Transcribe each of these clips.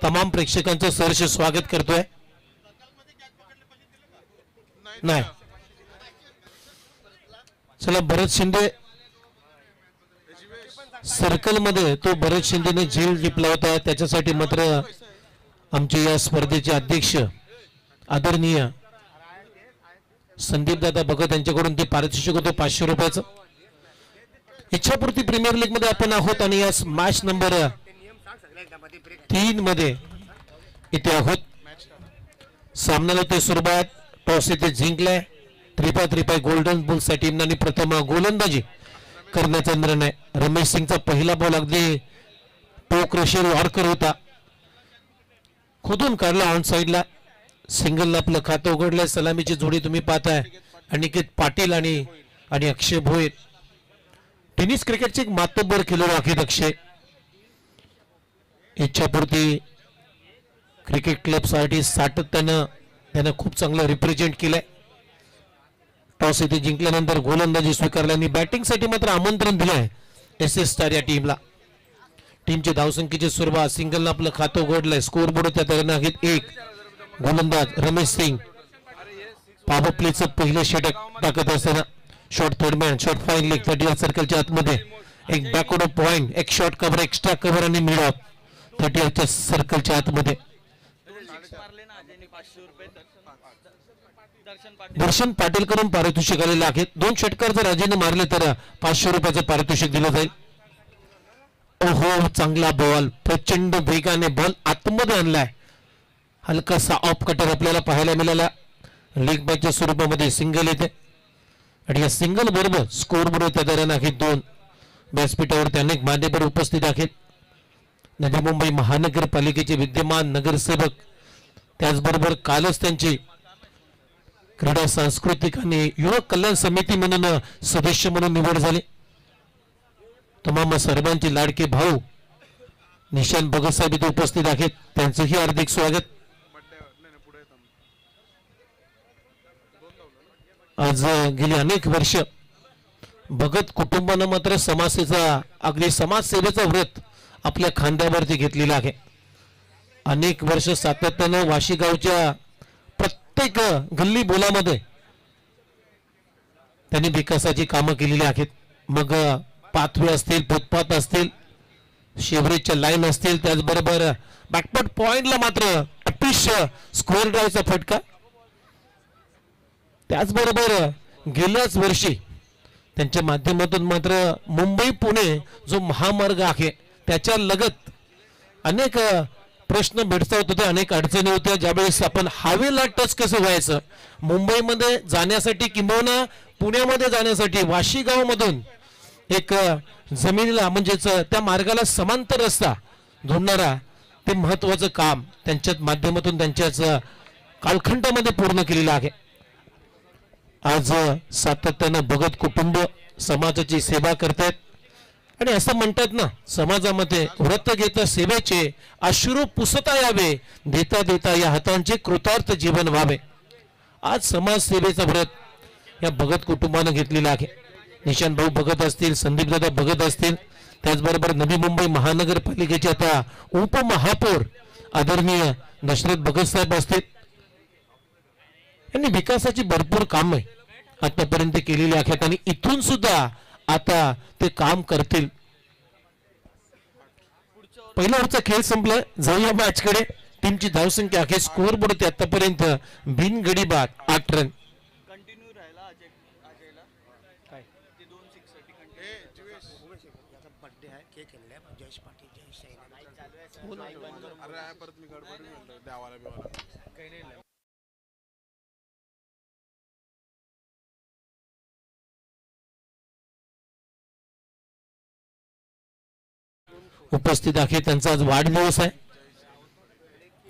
तमाम प्रेक्षकांचं सहर्ष स्वागत करतोय. नाही चला भरत शिंदे सर्कल मध्ये तो भरत शिंदेने झेल टिपला होता त्याच्यासाठी मात्र आमचे या स्पर्धेचे अध्यक्ष आदरणीय संदीप दादा भगत यांच्याकडून ते पारितोषिक होतं 500 रुपयाचं. इच्छापूर्ती प्रीमियर लीग मध्ये आपण आहोत आणि या मॅच नंबर 3 मध्ये इथे आहोत. सामन्याला ते सुरुवात टॉस इथे जिंकलाय. 3-5 गोल्डन बुल्स टीमने आणि प्रथम गोलंदाजी करण्याचा निर्णय. रमेश सिंगचा पहिला बॉल अगदी टोक रेषेवर यॉर्कर होता, खोदून काढला ऑन साइडला. सिंगल आपलं खातं उघडलंय. सलामीची जोडी तुम्ही पाहताय अनिकेत पाटील आणि अक्षय भोईर. टेनिस क्रिकेटचे एक मातब्बर खेळाडू आहेत अक्षय. इच्छापूर्ती क्रिकेट क्लब साठी सातत्यानं त्यानं खूप चांगलं रिप्रेझेंट केलंय. टॉस इथे जिंकल्यानंतर गोलंदाजी स्वीकारल्याने बॅटिंग साठी मात्र आमंत्रण दिलंय SS स्टार या टीमला. टीमची धावसंख्येची सुरुवात. सिंगलनं आपलं खातं उघडलंय. स्कोर बोर्ड त्या तऱ्हेनं आहेत 1. गोलंदाज रमेश सिंग पॉवर प्लेचं पहिलं षटक टाकत असताना short third man short fine leg 30 सर्कलच्या आतमध्ये एक बॅकवर्ड पॉइंट एक शॉर्ट कव्हर एक्स्ट्रा कव्हर आणि मिड ऑफ 30 सर्कलच्या आतमध्ये. दर्शन पाटील कडून पारितोषिक आलेले आहेत. 2 षटकार जर राजेने मारले तर 500 रुपयाचं पारितोषिक दिलं जाईल. ओहो चांगला बॉल, प्रचंड वेगाने बॉल आतमध्ये आणलाय. हलकासा ऑफ कटर आपल्याला पाहायला मिळाला. लीग मॅचच्या स्वरूपामध्ये सिंगल येते आणि या सिंगल बरोबर स्कोर बोर्ड त्या दरम्यान आहेत 2. व्यासपीठावरती अनेक मान्यवर उपस्थित आहेत. नवी मुंबई महानगरपालिकेचे विद्यमान नगरसेवक, त्याचबरोबर कालच त्यांची क्रीडा सांस्कृतिक आणि युवक कल्याण समिती म्हणून सदस्य म्हणून निवड झाली. तमाम सर्वांचे लाडके भाऊ निशांत भगत साहेब इथे उपस्थित आहेत. त्यांचंही हार्दिक स्वागत. आज गेली अनेक वर्ष भगत कुटुंबानं मात्र समाजसेवेचा अगदी समाजसेवेचा व्रत आपल्या खांद्यावरती घेतलेला आहे. अनेक वर्ष सातत्यानं वाशी गावच्या प्रत्येक गल्ली बोलामध्ये त्यांनी विकासाची कामं केलेली आहेत. मग पाथवे असतील, फुटपाथ असतील, शेवरेजच्या लाईन असतील, त्याचबरोबर बॅकवर्ड पॉइंटला मात्र अतिशय स्क्वेअर ड्राईव्हचा फटका. त्याचबरोबर गेल्याच वर्षी त्यांच्या माध्यमातून मात्र मुंबई पुणे जो महामार्ग आहे त्याच्या लगत अनेक प्रश्न भेडसावत होते, अनेक अडचणी होत्या. ज्यावेळेस आपण हायवेला टच कसं व्हायचं, मुंबईमध्ये जाण्यासाठी किंवा पुण्यामध्ये जाण्यासाठी वाशी गावामधून एक जमिनीला म्हणजेच त्या मार्गाला समांतर रस्ता जोडणारा ते महत्वाचं काम त्यांच्या माध्यमातून त्यांच्याच कालखंडामध्ये पूर्ण केलेलं आहे. आज सातत्यानं भगत कुटुंब समाजाची सेवा करतात आणि असं म्हणतात ना, समाजामध्ये व्रत घेता सेवेचे अश्रू पुसता यावे, देता देता या हातांचे कृतार्थ जीवन व्हावे. आज समाज सेवेचा व्रत या भगत कुटुंबानं घेतलेला आहे. निशांत भाऊ भगत असतील, संदीप दादा भगत असतील, त्याचबरोबर नवी मुंबई महानगरपालिकेचे आता उपमहापौर आदरणीय दशरथ भगत साहेब असतील. यांनी विकासाची भरपूर कामे आतापर्यंत केलेली आहेत आणि इथून सुद्धा आता ते काम करतील. पहिला ओव्हरचा खेळ संपला. जाऊया मॅच कडे. टीमची धावसंख्या आहे स्कोर बोर्ड आतापर्यंत बिनगडी बाद 8 रन. उपस्थित आहे. त्यांचा आज वाढदिवस आहे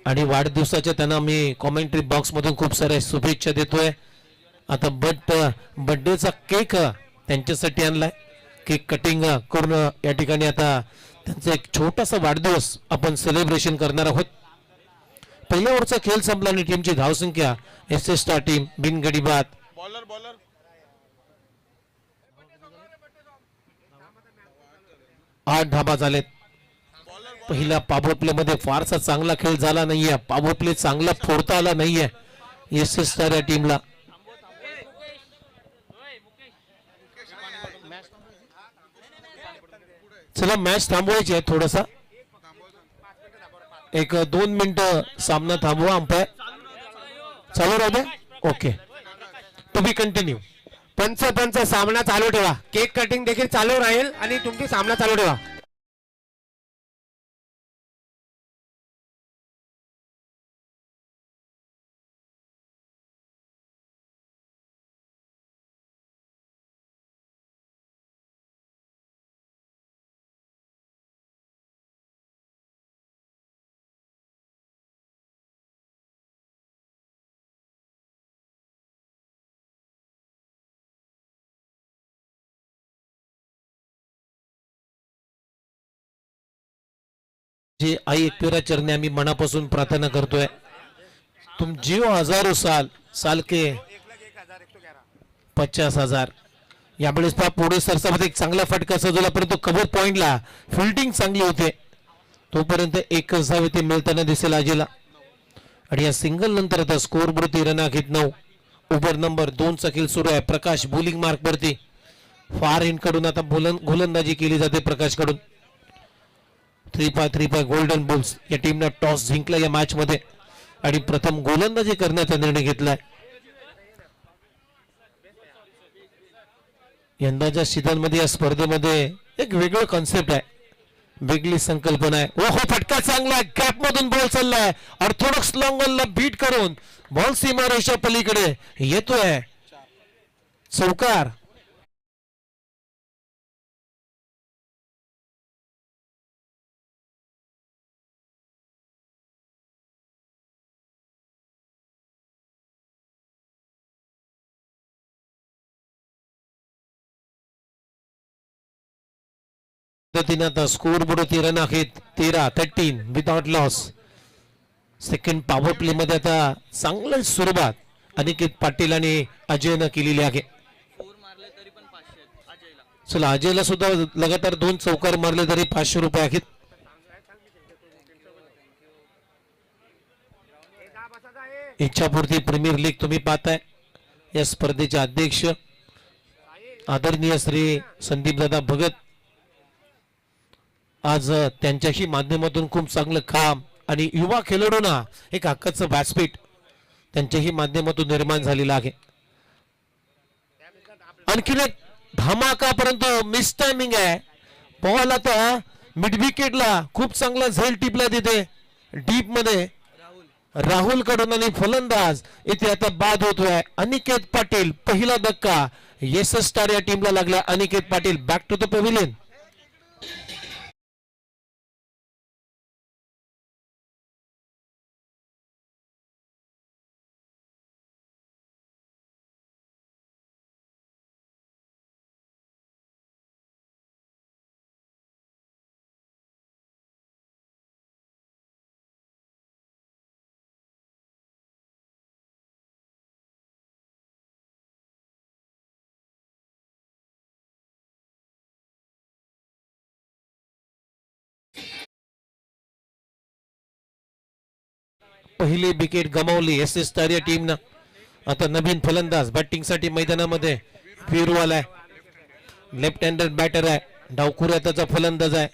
आणि वाढदिवसाच्या त्यांना मी कॉमेंट्री बॉक्स मधून खूप साऱ्या शुभेच्छा देतोय. आता बर्थडेचा केक त्यांच्यासाठी आणलाय. केक कटिंग करून या ठिकाणी आता त्यांचा एक छोटासा वाढदिवस आपण सेलिब्रेशन करणार आहोत. पहिल्या ओव्हरचा खेळ संपला आणि टीमची धावसंख्या SS स्टार टीम बिनगडी बाद. 8 धाबा झालेत. पहिला पॉवर प्ले मध्ये फारसा चांगला खेळ झाला नाहीये. पॉवर प्ले चांगला फोडता आला नाहीये एस एस स्टार या टीमला. चला मॅच थांबवायची आहे थोडासा, एक 2 मिनिटं सामना थांबवा. अंपायर चालू राहू दे. Okay, to be continued. पंच सामना चालू ठेवा. केक कटिंग देखील चालू राहील आणि तुमची सामना चालू ठेवा. जी आई एकविरा चरणी आम्ही मनापासून प्रार्थना करतोय. तुम जिओ हजारो साल साल के 50,000. यावेळेस पुढे सरसामध्ये एक चांगला फटका सजवला, परंतु कव्हर पॉइंटला फिल्डिंग चांगली होते. तोपर्यंत एक धाव ते मिळताना दिसेल अजयला. आणि या सिंगल नंतर आता स्कोर वरती रन आखित 9. ओव्हर नंबर 2 चा खेळ सुरू आहे. प्रकाश बॉलिंग मार्क वरती. फार एंड कडून आता गोलंदाजी केली जाते प्रकाश कडून. 3-5 गोल्डन बुल्स या टीमने टॉस जिंकला या मॅच मध्ये आणि प्रथम गोलंदाजी करण्याचा निर्णय घेतलाय. यंदाच्या सीझन मध्ये या स्पर्धेमध्ये एक वेगळं कॉन्सेप्ट आहे, वेगळी संकल्पना आहे. ओहो, फटका चांगला आहे. गॅप मधून बॉल चाललाय. ऑर्थोडॉक्स लॉंगनला बीट करून बॉल सीमारेषा पलीकडे येतोय. चौकार. आता स्कोर बोर्ड रन आहेत 13 without loss. Second power play मध्ये आता चांगली सुरुवात अनिकेत पाटील आणि अजयनं केलेली आहे. चला, अजयला सुद्धा लगातार 2 चौकार मारले तरी 500 रुपये आहेत. इच्छापूर्ती प्रीमियर लीग तुम्ही पाहताय. या स्पर्धेचे अध्यक्ष आदरणीय श्री संदीप दादा भगत आज त्यांच्याही माध्यमातून खूप चांगलं काम आणि युवा खेळाडूंना एक हक्काचं व्यासपीठ त्यांच्याही माध्यमातून निर्माण झालेलं आहे. आणखीन एक धमाका, परंतु मिस टायमिंग आहे. बॉल आता मिड विकेटला खूप चांगला झेल टिपला तिथे डीप मध्ये राहुल कडून आणि फलंदाज इथे आता बाद होतोय. अनिकेत पाटील पहिला धक्का एस एस स्टार या टीमला लागला. Aniket Patil back to the pavilion. पहिली विकेट गमावली एस एस स्टार या टीमनं. आता नवीन फलंदाज बॅटिंग साठी मैदानामध्ये फिरू आलाय. लेफ्ट हँडेड बॅटर आहे. डावखुऱ्या त्याचा फलंदाज आहे.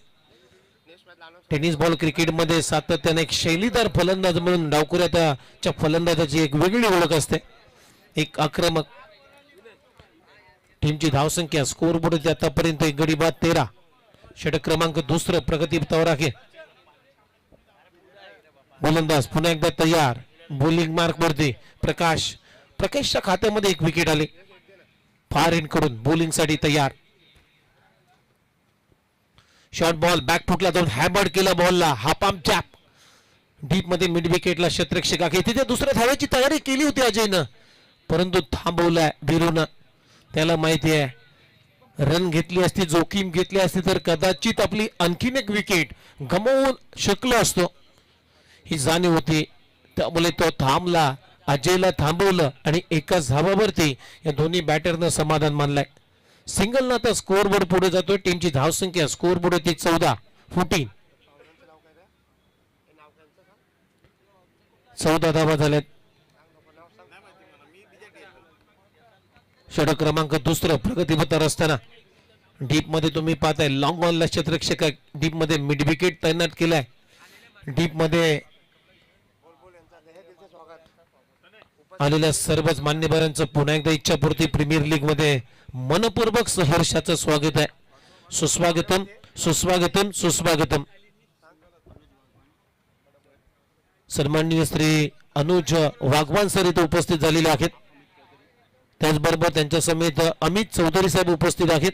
टेनिस बॉल क्रिकेट मध्ये सातत्याने एक शैलीदार फलंदाज म्हणून डावखुऱ्याच्या फलंदाजाची एक वेगळी ओळख असते. एक आक्रमक. टीमची धावसंख्या स्कोर बोर्ड आतापर्यंत एक गडी बाद 13. षटक क्रमांक 2 प्रगती पथावर आहे. गोलंदाज पुन्हा एकदा तयार. बॉलिंग मार्क वरती प्रकाशच्या खात्यामध्ये एक विकेट आले. फार एंड कडून बॉलिंग साठी तयार. शॉर्ट बॉल बॅकफुटला जाऊन हॅमर्ड केला बॉलला. हाफ आर्म चॅप डीप मध्ये मिड विकेटला क्षेत्ररक्षक आहे. तिथे दुसऱ्या धावेची तयारी केली होती अजयनं, परंतु थांबवलाय वीरूनं. त्याला माहिती आहे रन घेतली असती, जोखीम घेतली असती तर कदाचित आपली आणखीन एक विकेट गमावून शकलो असतो ही जाणीव होती. त्यामुळे तो थांबला. अजयला थांबवलं आणि एकाच धावावरती या दोन्ही बॅटरनं समाधान मानलंय. सिंगल ना आता स्कोर बोर्ड पुढे जातोय. टीमची धावसंख्या स्कोर बोर्ड 14. 14 धावा झाल्यात. षटक क्रमांक दुसरं प्रगतीपथावर असताना डीप मध्ये तुम्ही पाहताय लॉंग ऑनला क्षेत्ररक्षक डीप मध्ये मिड विकेट तैनात केलाय. डीप मध्ये आलेल्या सर्वच मान्यवरांचं पुन्हा एकदा इच्छापूर्ती प्रीमियर लीग मध्ये मनपूर्वक सहर्षाचं स्वागत आहे. सुस्वागतम सुस्वागतम सुस्वागतम. सन्माननीय श्री अनुज वाघवान सर इथे उपस्थित झालेले आहेत. त्याचबरोबर त्यांच्या समेत अमित चौधरी साहेब उपस्थित आहेत.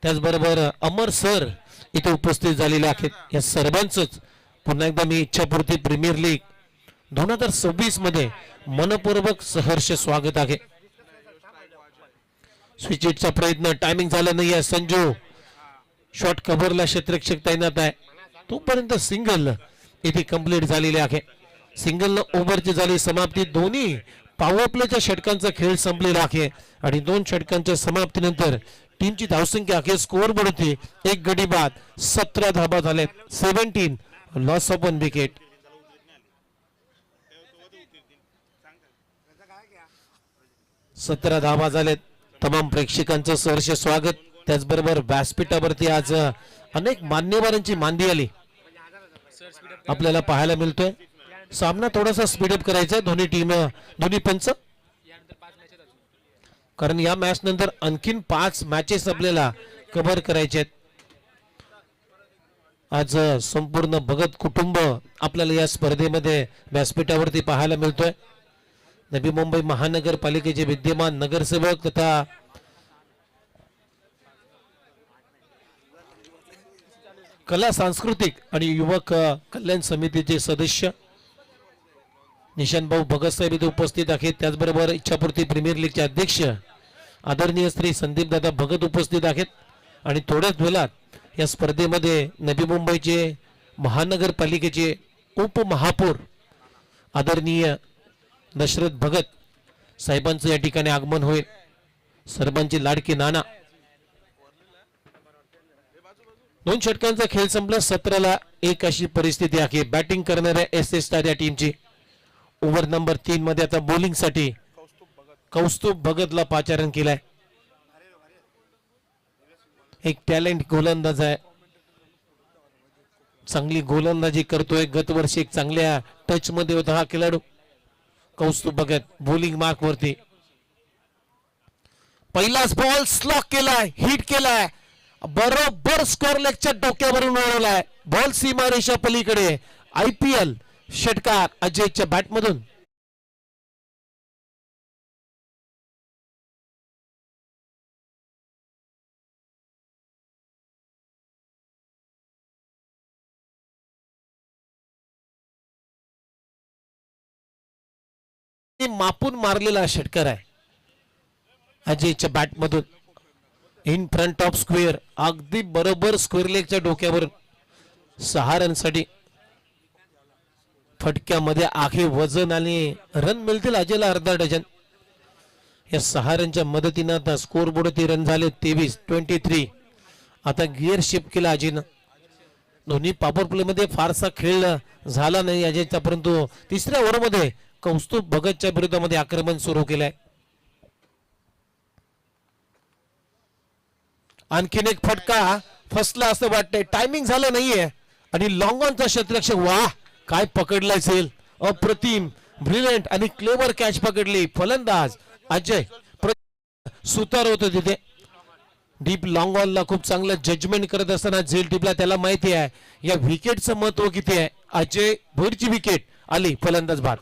त्याचबरोबर अमर सर इथे उपस्थित झालेले आहेत. या सर्वांचंच पुन्हा एकदा मी इच्छापूर्ती प्रीमियर लीग 2026 मध्ये मनपूर्वक सहर्ष स्वागत आहे. स्विच हिटचा प्रयत्न टायमिंग झाला नाही आहे. संजू शॉट कव्हरला क्षेत्ररक्षक तैनात आहे. तोपर्यंत सिंगल इथे कंप्लीट झालेले आहे. सिंगलनं ओव्हरची झाली समाप्ती. दोन्ही पॉवर प्लेच्या षटकांचा खेळ संपलेला आहे आणि 2 षटकांच्या समाप्तीनंतर टीमची धावसंख्या आहे स्कोअर बोर्ड होती 1 गडी बाद 17 धाबा झाले. 17 लॉस ऑफ 1 विकेट. सतरा धाबा झालेत. तमाम प्रेक्षकांचं सहर्ष स्वागत. त्याचबरोबर व्यासपीठावरती आज अनेक मान्यवरांची मांदी आली आपल्याला पाहायला मिळतोय. सामना थोडासा स्पीडअप करायचा दोन्ही टीम दोन्ही पंच, कारण या मॅच नंतर आणखीन 5 मॅचेस आपल्याला कव्हर करायचे आहेत. आज संपूर्ण भगत कुटुंब आपल्याला या स्पर्धेमध्ये व्यासपीठावरती पाहायला मिळतोय. नवी मुंबई महानगरपालिकेचे विद्यमान नगरसेवक तथा कला सांस्कृतिक आणि युवक कल्याण समितीचे सदस्य निशांत भाऊ भगत साहेब इथे उपस्थित आहेत. त्याचबरोबर इच्छापूर्ती प्रीमियर लीगचे अध्यक्ष आदरणीय श्री संदीप दादा भगत उपस्थित आहेत. आणि थोड्याच वेळात या स्पर्धेमध्ये नवी मुंबईचे महानगरपालिकेचे उपमहापौर आदरणीय दशरथ भगत साहेबांचं या ठिकाणी आगमन होईल. सर्वांचे लाडके नाना. 2 षटकांचा खेळ संपला. 17ला 1 अशी परिस्थिती आहे. बॅटिंग करणाऱ्या SS स्टार या टीमची ओव्हर नंबर 3 मध्ये आता बॉलिंग साठी कौस्तुभ भगतला पाचारण केलाय. एक टॅलेंट गोलंदाज आहे, चांगली गोलंदाजी करतोय. गत वर्षी एक चांगल्या टच मध्ये होता हा खेळाडू कौस्तुभ भगत. बॉलिंग मार्क वरती पहिलाच बॉल स्लॉक केलाय, हिट केलाय, बरोबर स्कोर लेगच्या डोक्यावरून उडवलाय. बॉल सीमारेषा पलीकडे. IPL षटकार अजयच्या बॅटमधून. मापून मारलेला षटकार आहे अजयच्या बॅटमधून. इन फ्रंट ऑफ स्क्वेअर, अगदी बरोबर स्क्वेअर लेगच्या डोक्यावरून 6 रनसाठी. फटक्यामध्ये आहे वजन आणि रन मिळतील अजयला अर्धा डझन. या 6 रनच्या मदतीनं आता स्कोर बोर्ड रन झाले 23. आता गिअर शिफ्ट केला अजयनं. दोन्ही पॉवर प्ले मध्ये फारसा खेळ झाला नाही अजयचा, परंतु तिसऱ्या ओव्हरमध्ये कौस्तुभ भगतच्या विरोधामध्ये आक्रमण सुरू केलंय. आणखीन एक फटका फसला असं वाटतंय. टायमिंग झालं नाहीये आणि लॉंग ऑनचा क्षेत्ररक्षक वाह काय पकडला असेल. अप्रतिम, ब्रिलियंट आणि क्लेवर कॅच पकडली. फलंदाज अजय सुतार होतं तिथे. डीप लॉंग ऑनला खूप चांगलं जजमेंट करत असताना झेल टिपला. त्याला माहिती आहे या विकेटचं महत्व किती आहे. अजय भोईरची विकेट आली फलंदाज बाद.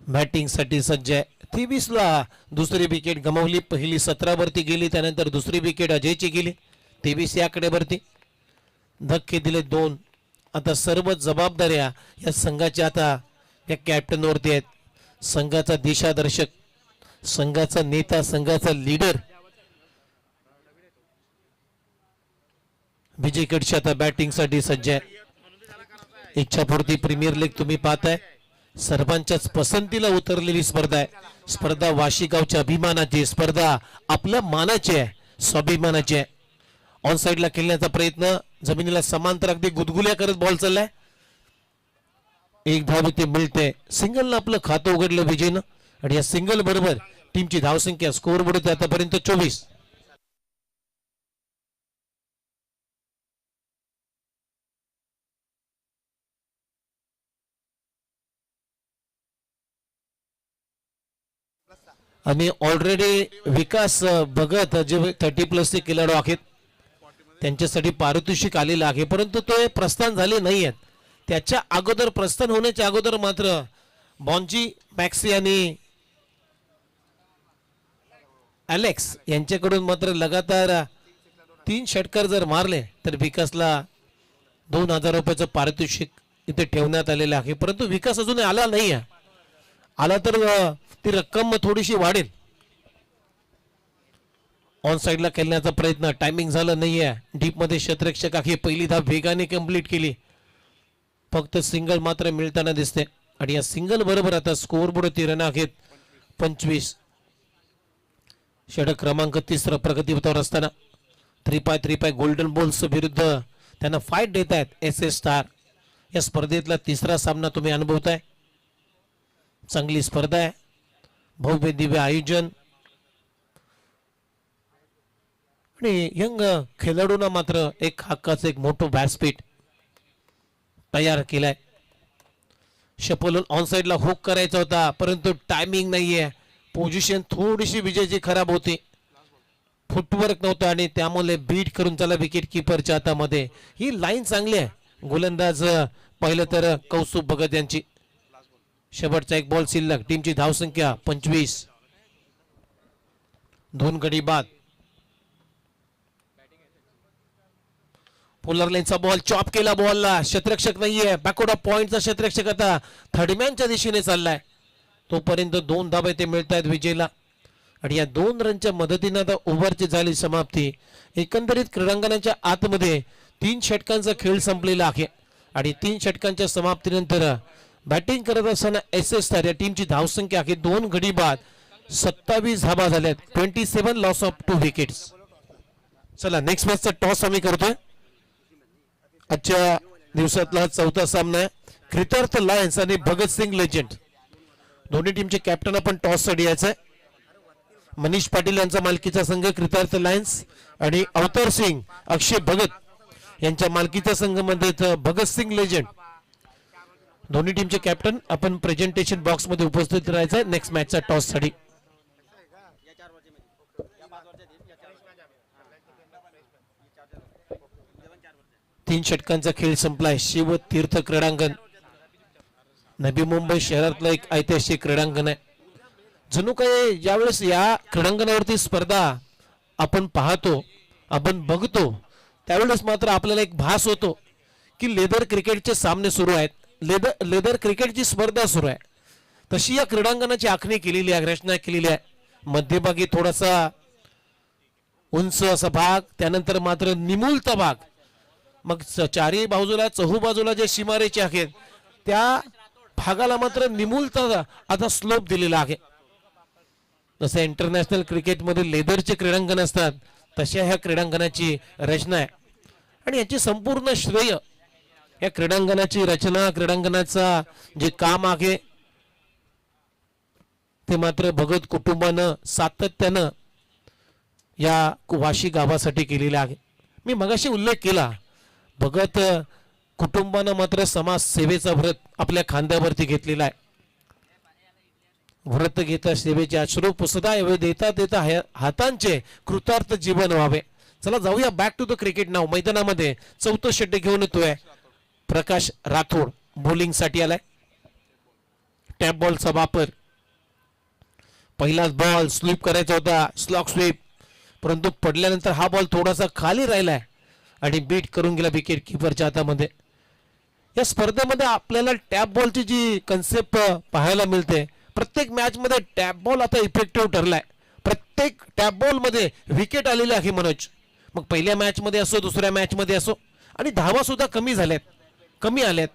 बॅटिंग साठी सज्ज आहे 23ला दुसरी विकेट गमावली. पहिली 17 वरती गेली, त्यानंतर दुसरी विकेट अजयची गेली 23 या आकड्यावरती. धक्के दिले 2. आता सर्व जबाबदाऱ्या या संघाच्या आता या कॅप्टनवरती आहेत. संघाचा दिशादर्शक, संघाचा नेता, संघाचा लीडर विजय कडशी आता बॅटिंगसाठी सज्ज आहे. इच्छापूर्ती प्रीमियर लीग तुम्ही पाहताय, सर्वांच्याच पसंतीला उतरलेली स्पर्धा आहे. स्पर्धा वाशीगावच्या अभिमानाची, स्पर्धा आपल्या मानाची आहे, स्वाभिमानाची आहे. ऑन साइडला खेळण्याचा प्रयत्न, जमिनीला समांतर अगदी गुदगुल्या करत बॉल चाललाय. एक धाव इथे मिळते. सिंगलनं आपलं खातं उघडलं विजयनं आणि या सिंगल बरोबर टीमची धावसंख्या स्कोअर बोर्ड आतापर्यंत 24. आणि ऑलरेडी विकास भगत जे 30+ खेळाडू आहेत त्यांच्यासाठी पारितोषिक आलेलं आहे, परंतु ते प्रस्थान झाले नाही आहेत. त्याच्या अगोदर, प्रस्थान होण्याच्या अगोदर मात्र बॉन्जी, मॅक्सी आणि अलेक्स यांच्याकडून मात्र लगातार 3 षटकार जर मारले तर विकासला 2000 रुपयाचं पारितोषिक इथे ठेवण्यात आलेलं आहे. परंतु विकास अजून आला नाही आहे. आला तर ती रक्कम थोडीशी वाढेल. ऑन साइडला खेळण्याचा प्रयत्न, टायमिंग झालं नाहीये. डीप मध्ये क्षेत्ररक्षक आहे, पहिली धाव वेगाने कंप्लीट केली. फक्त सिंगल मात्र मिळताना दिसते आणि या सिंगल बरोबर आता स्कोअर बोर्ड रन आहेत 25. षटक क्रमांक 3 प्रगतीपथावर असताना 3x3 गोल्डन बॉल्स विरुद्ध त्यांना फाईट देत आहेत SS स्टार. या स्पर्धेतला 3रा सामना तुम्ही अनुभवताय. चांगली स्पर्धा आहे, भव्य दिव्य आयोजन आणि यंग खेळाडूंना मात्र एक हक्काचं एक मोठं व्यासपीठ तयार केलाय. शपलून ऑन साइडला हुक करायचा होता, परंतु टायमिंग नाहीये. पोझिशन थोडीशी विजयची खराब होती, फुटवर्क नव्हतं आणि त्यामुळे बीट करून त्याला विकेट किपरच्या हातामध्ये. ही लाईन चांगली आहे. गोलंदाज पाहिलं तर कौस्तुभ भगत यांची. शेवटचा एक बॉल शिल्लक, टीमची धावसंख्या 25. 2 गडी बाद. पोलर लाईनचा बॉल चॉप केला, बॉलला क्षेत्ररक्षक नाहीये. बॅकवर्ड ऑफ पॉइंटचा क्षेत्ररक्षक आता थर्डमॅनच्या दिशेने चाललाय. तोपर्यंत 2 धावा येथे मिळत आहेत विजयला आणि या 2 रनच्या मदतीने आता ओव्हरची झाली समाप्ती. एकंदरीत क्रीडांगणाच्या आतमध्ये 3 षटकांचा खेळ संपलेला आहे आणि 3 षटकांच्या समाप्तीनंतर बॅटिंग करत असताना SS स्टार या टीमची धावसंख्या आहे 2 गडी बाद. 27 धावा झाल्यात. 27 लॉस ऑफ 2 विकेट्स. चला नेक्स्ट मॅचचा टॉस आम्ही करतोय. आजच्या दिवसातला 4था सामना आहे. कृतार्थ लायन्स आणि भगतसिंग लेजंड दोन्ही टीमचे कॅप्टन आपण टॉस साठी यायचं आहे. मनीष पाटील यांचा मालकीचा संघ कृतार्थ लायन्स आणि अवतार सिंग, अक्षय भगत यांच्या मालकीच्या संघामध्ये भगतसिंग लेजंड. दोन्ही टीमचे कॅप्टन आपण प्रेझेंटेशन बॉक्स मध्ये उपस्थित राहायचं नेक्स्ट मॅचचा टॉस साठी. तीन षटकांचा खेळ संपलाय. शिवतीर्थ क्रीडांगण नवी मुंबई शहरातलं एक ऐतिहासिक क्रीडांगण आहे. जणू काय ज्यावेळेस या क्रीडांगणावरती स्पर्धा आपण पाहतो, आपण बघतो, त्यावेळेस मात्र आपल्याला एक भास होतो की लेदर क्रिकेटचे सामने सुरू आहेत, लेदर क्रिकेटची स्पर्धा सुरू आहे. तशी या क्रीडांगणाची आखणी केलेली आहे, रचना केलेली आहे. मध्यभागी थोडासा उंच असा भाग, त्यानंतर मात्र निमुळता भाग, मग चारही बाजूला चहूबाजूला जे सीमारेचे आहेत त्या भागाला मात्र निमुळता आता स्लोप दिलेला आहे. जसं इंटरनॅशनल क्रिकेटमध्ये लेदरचे क्रीडांगण असतात तशा ह्या क्रीडांगणाची रचना आहे आणि याची संपूर्ण श्रेय या क्रीडांगणाची रचना, क्रीडांगणाचा जे काम आहे ते मात्र भगत कुटुंबानं सातत्यानं या वाशी गावासाठी केलेले आहे. मी मगाशी उल्लेख केला, भगत कुटुंबानं मात्र समाज सेवेचा व्रत आपल्या खांद्यावरती घेतलेला आहे. व्रत घेता सेवेचे अश्रू पुसदा देता देता हातांचे कृतार्थ जीवन व्हावे. चला जाऊया बॅक टू द क्रिकेट नाव. मैदानामध्ये 4थं षटक घेऊन येतोय प्रकाश राठोड, बॉलिंग साठी आलाय. टॅप बॉलचा वापर पहिलाच बॉल स्वीप करायचा होता, स्लॉक स्वीप, परंतु पडल्यानंतर हा बॉल थोडासा खाली राहिलाय आणि बीट करून गेला विकेट किपरच्या हातामध्ये. या स्पर्धेमध्ये आपल्याला टॅप बॉलची जी कन्सेप्ट पाहायला मिळते, प्रत्येक मॅच मध्ये टॅप बॉल आता इफेक्टिव्ह ठरलाय. प्रत्येक टॅप बॉल मध्ये विकेट आलेली आहे मनोज. मग पहिल्या मॅच मध्ये असो, दुसऱ्या मॅच मध्ये असो, आणि धावा सुद्धा कमी आल्यात.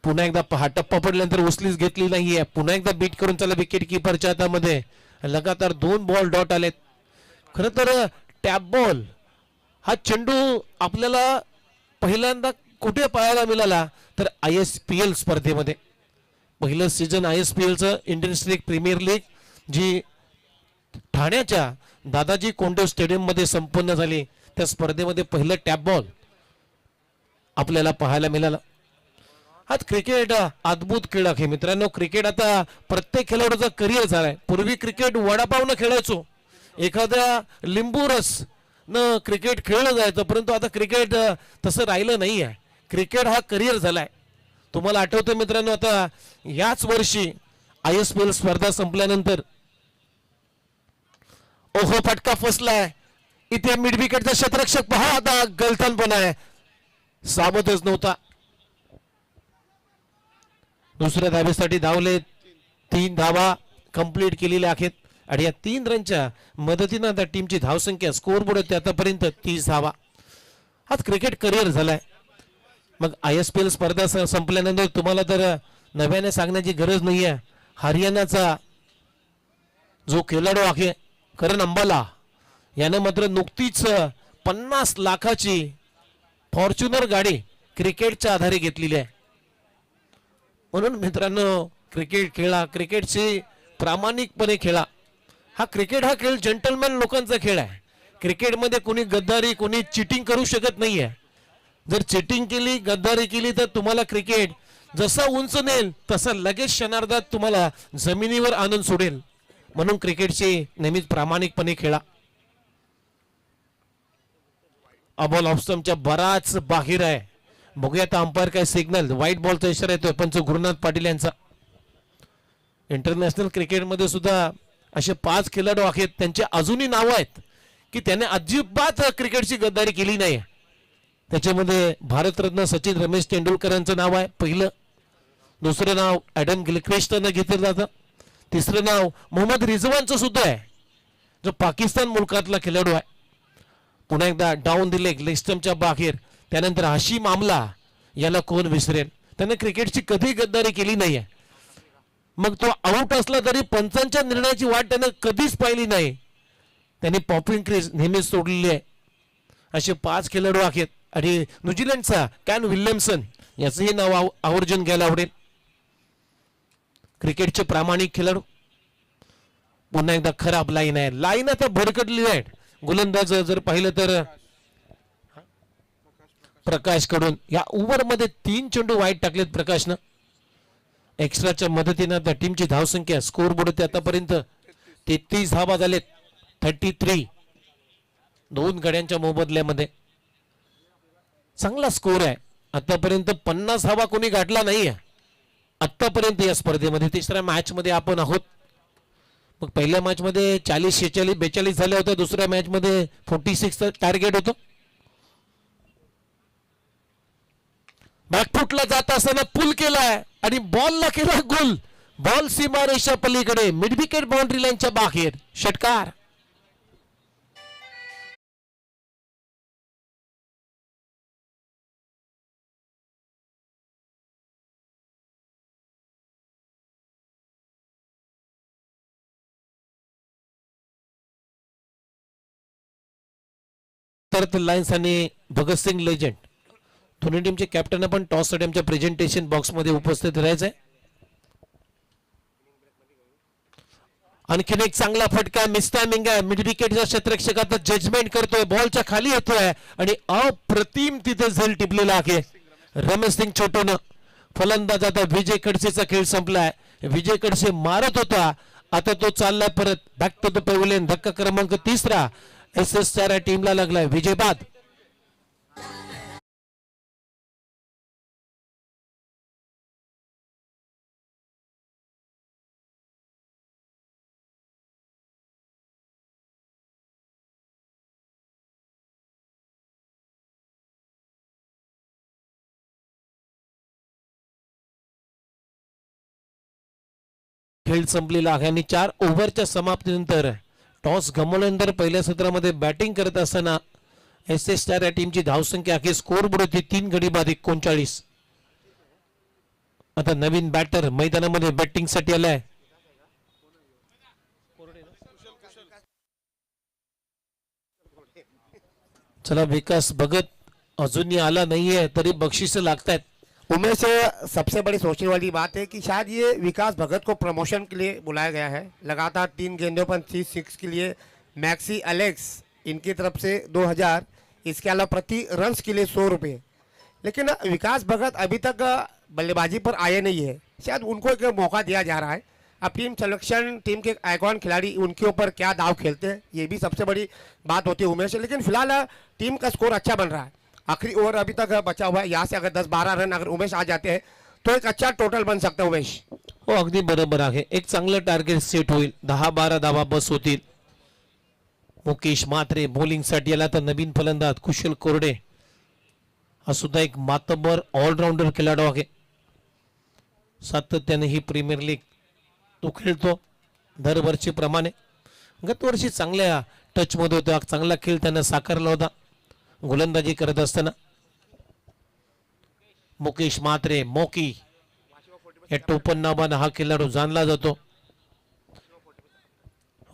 पुन्हा एकदा हा टप्पा पडल्यानंतर उचलीच घेतली नाहीये. पुन्हा एकदा बीट करून चला विकेट किपरच्या हातामध्ये. लगातार 2 बॉल डॉट आलेत. खरं तर टॅप बॉल हा चेंडू आपल्याला पहिल्यांदा कुठे पाहायला मिळाला तर ISPL स्पर्धेमध्ये. पहिलं सीझन ISPLचं, इंडियन स्टेट प्रीमियर लीग, जी ठाण्याच्या दादाजी कोंडदेव स्टेडियम मध्ये संपन्न झाली. त्या स्पर्धेमध्ये पहिलं टॅप बॉल आपल्याला पाहायला मिळाला. हा क्रिकेट अद्भुत खेळ आहे मित्रांनो. क्रिकेट आता प्रत्येक खेळाडूचा करिअर झालाय. पूर्वी क्रिकेट वडापाव न खेळायचो, एखाद्या लिंबू रस न क्रिकेट खेळलं जायचं, परंतु आता क्रिकेट तसं राहिलं नाही आहे. क्रिकेट हा करिअर झालाय. तुम्हाला आठवतं मित्रांनो, आता याच वर्षी ISPL स्पर्धा संपल्यानंतर ओहो फटका फसलाय. इथे मिड विकेटचा क्षेत्ररक्षक पहा, आता गलथान पण आहे, सावधच नव्हता. दुसऱ्या धावेसाठी धावले, 3 धावा कंप्लीट केलेल्या आहेत आणि या 3 रनच्या मदतीनं आता टीमची धावसंख्या स्कोअर बोर्ड होते आतापर्यंत 30 धावा. हाच क्रिकेट करिअर झालाय. मग ISPL स्पर्धा संपल्यानंतर तुम्हाला तर नव्याने सांगण्याची गरज नाहीये, हरियाणाचा जो खेळाडू आहे करण अंबाला यानं मात्र नुकतीच 50 लाखाची फॉर्च्युनर गाडी क्रिकेटच्या आधारे घेतलेली आहे. म्हणून मित्रांनो, क्रिकेट खेळा, क्रिकेटची प्रामाणिकपणे खेळा. हा खेळ जेंटलमॅन लोकांचा खेळ आहे. क्रिकेटमध्ये कोणी गद्दारी, कोणी चिटिंग करू शकत नाहीये. जर चिटिंग केली, गद्दारी केली तर तुम्हाला क्रिकेट जसा उंच नेल तसा लगेच क्षणार्धात तुम्हाला जमिनीवर आणून सोडेल. म्हणून क्रिकेटची नेहमीच प्रामाणिकपणे खेळा. बॉल ऑफ स्टंपच्या बराच बाहेर आहे. बघूया आता अंपायर काय सिग्नल. व्हाईट बॉलचा इशारा येतोय पंच गुरुनाथ पाटील यांचा. इंटरनॅशनल क्रिकेटमध्ये सुद्धा असे 5 खेळाडू आहेत, त्यांचे अजूनही नाव आहेत की त्याने अजिबात क्रिकेटची गद्दारी केली नाही. त्याच्यामध्ये भारतरत्न सचिन रमेश तेंडुलकरांचं नाव आहे पहिलं. दुसरं नाव ॲडम गिलक्रिस्ट घेतलं जातं. तिसरं नाव मोहम्मद रिझवानचं सुद्धा आहे, जो पाकिस्तान मुलकातला खेळाडू आहे. पुन्हा एकदा डाऊन द लेग, लेग स्टंपच्या बाहेर. त्यानंतर हाशिम आमला, याला कोण विसरेल, त्याने क्रिकेटची कधी गद्दारी केली नाहीये. मग तो आउट असला तरी पंचांच्या निर्णयाची वाट त्यानं कधीच पाहिली नाही. त्याने पॉपिंग क्रीज नेहमीच सोडलेली आहे. असे 5 खेळाडू आहेत. आणि न्यूझीलंडचा कॅन विल्यमसन याचंही नाव आवर्जून घ्यायला आवडेल. क्रिकेटचे प्रामाणिक खेळाडू. पुन्हा एकदा खराब लाईन आहे, लाईन आता भरकटली आहे. गोलंदाज जर पाहिलं तर प्रकाश कडून या ओव्हर मध्ये 3 चेंडू वाईट टाकलेत प्रकाशनं. एक्स्ट्राच्या मदतीनं त्या टीमची धावसंख्या स्कोअर बोर्ड होते आतापर्यंत 33 धावा झालेत. 33 2 गड्यांच्या मोबदल्यामध्ये चांगला स्कोअर आहे. आतापर्यंत 50 धावा कोणी गाठला नाहीये आतापर्यंत या स्पर्धेमध्ये. तिसऱ्या मॅच मध्ये आपण आहोत. मग पहिल्या मॅच मध्ये 40, 46, 42 झाले होते. दुसऱ्या मॅच मध्ये 46 टार्गेट होतं. बॅकफुटला जात असताना पुल केलाय आणि बॉलला केला गोल. बॉल सीमारेषा पलीकडे, मिड विकेट बाउंड्री लाईनच्या बाहेर, षटकार. लायन्स आणि भगतसिंग लेजंड दोन्ही टीमचे कॅप्टन पण टॉस स्टेडियमच्या प्रेझेंटेशन बॉक्स मध्ये उपस्थित राहायचंय. आणखीन एक चांगला फटका, मिसटायमिंग आहे. मिड विकेटचा क्षेत्ररक्षक आता जजमेंट करतोय, बॉलच्या खाली येतोय आणि अप्रतिम तिथे झेल टिपलेला आहे रमेश सिंग छोटून. फलंदाज आता विजय खडसेचा खेळ संपलाय. विजय खडसे मारत होता, आता तो चाललाय परत बॅक टू द पेव्हिलियन. धक्का क्रमांक 3 SS4 टीमला लागलाय. विजय बाद. खेळ संपलेला आहे आणि 4 ओव्हरच्या समाप्तीनंतर टॉस गमावल्यानंतर पहिल्या सत्रामध्ये बॅटिंग करत असताना एस एस स्टार या टीमची धावसंख्या आहे स्कोर बोर्ड होती 3 गडी बाद 39. आता नवीन बॅटर मैदानामध्ये बॅटिंग साठी आलाय. चला विकास भगत अजूनही आला नाहीये तरी बक्षीस लागतायत. उमेश सबसे बड़ी सोचने वाली बात है कि शायद ये विकास भगत को प्रमोशन के लिए बुलाया गया है. लगातार 3 गेंदों पर 6 के लिए मैक्सी एलेक्स इनकी तरफ से 2000, इसके अलावा प्रति रन्स के लिए 100 रुपये. लेकिन विकास भगत अभी तक बल्लेबाजी पर आए नहीं है. शायद उनको एक मौका दिया जा रहा है. अब टीम सिलेक्शन टीम के आइकॉन खिलाड़ी उनके ऊपर क्या दाव खेलते हैं ये भी सबसे बड़ी बात होती है उमेश. लेकिन फिलहाल टीम का स्कोर अच्छा बन रहा है. आखिरी ओवर अभी तक बचा हुआ है. यहाँ से अगर 10-12 रन अगर उमेश आ जाते हैं तो एक अच्छा टोटल बन सकता है उमेश. हो अगदी बरोबर आहे. एक चांगलं टार्गेट सेट होईल. 10-12 धावा बस होतील. मुकेश म्हात्रे बॉलिंग साठी आला तर नवीन फलंदाज कुशल कोरडे हा सुद्धा एक मातबर ऑलराऊंडर खेळाडू आहे. सातत्याने ही प्रीमियर लीग तो खेळतो दरवर्षीप्रमाणे. गत वर्षी चांगल्या टच मध्ये होता. चांगला खेळ त्याने साकारला होता गोलंदाजी करत असताना. मुकेश म्हात्रे मोकी या टोपण नावाने हा खेळाडू जाणला जातो.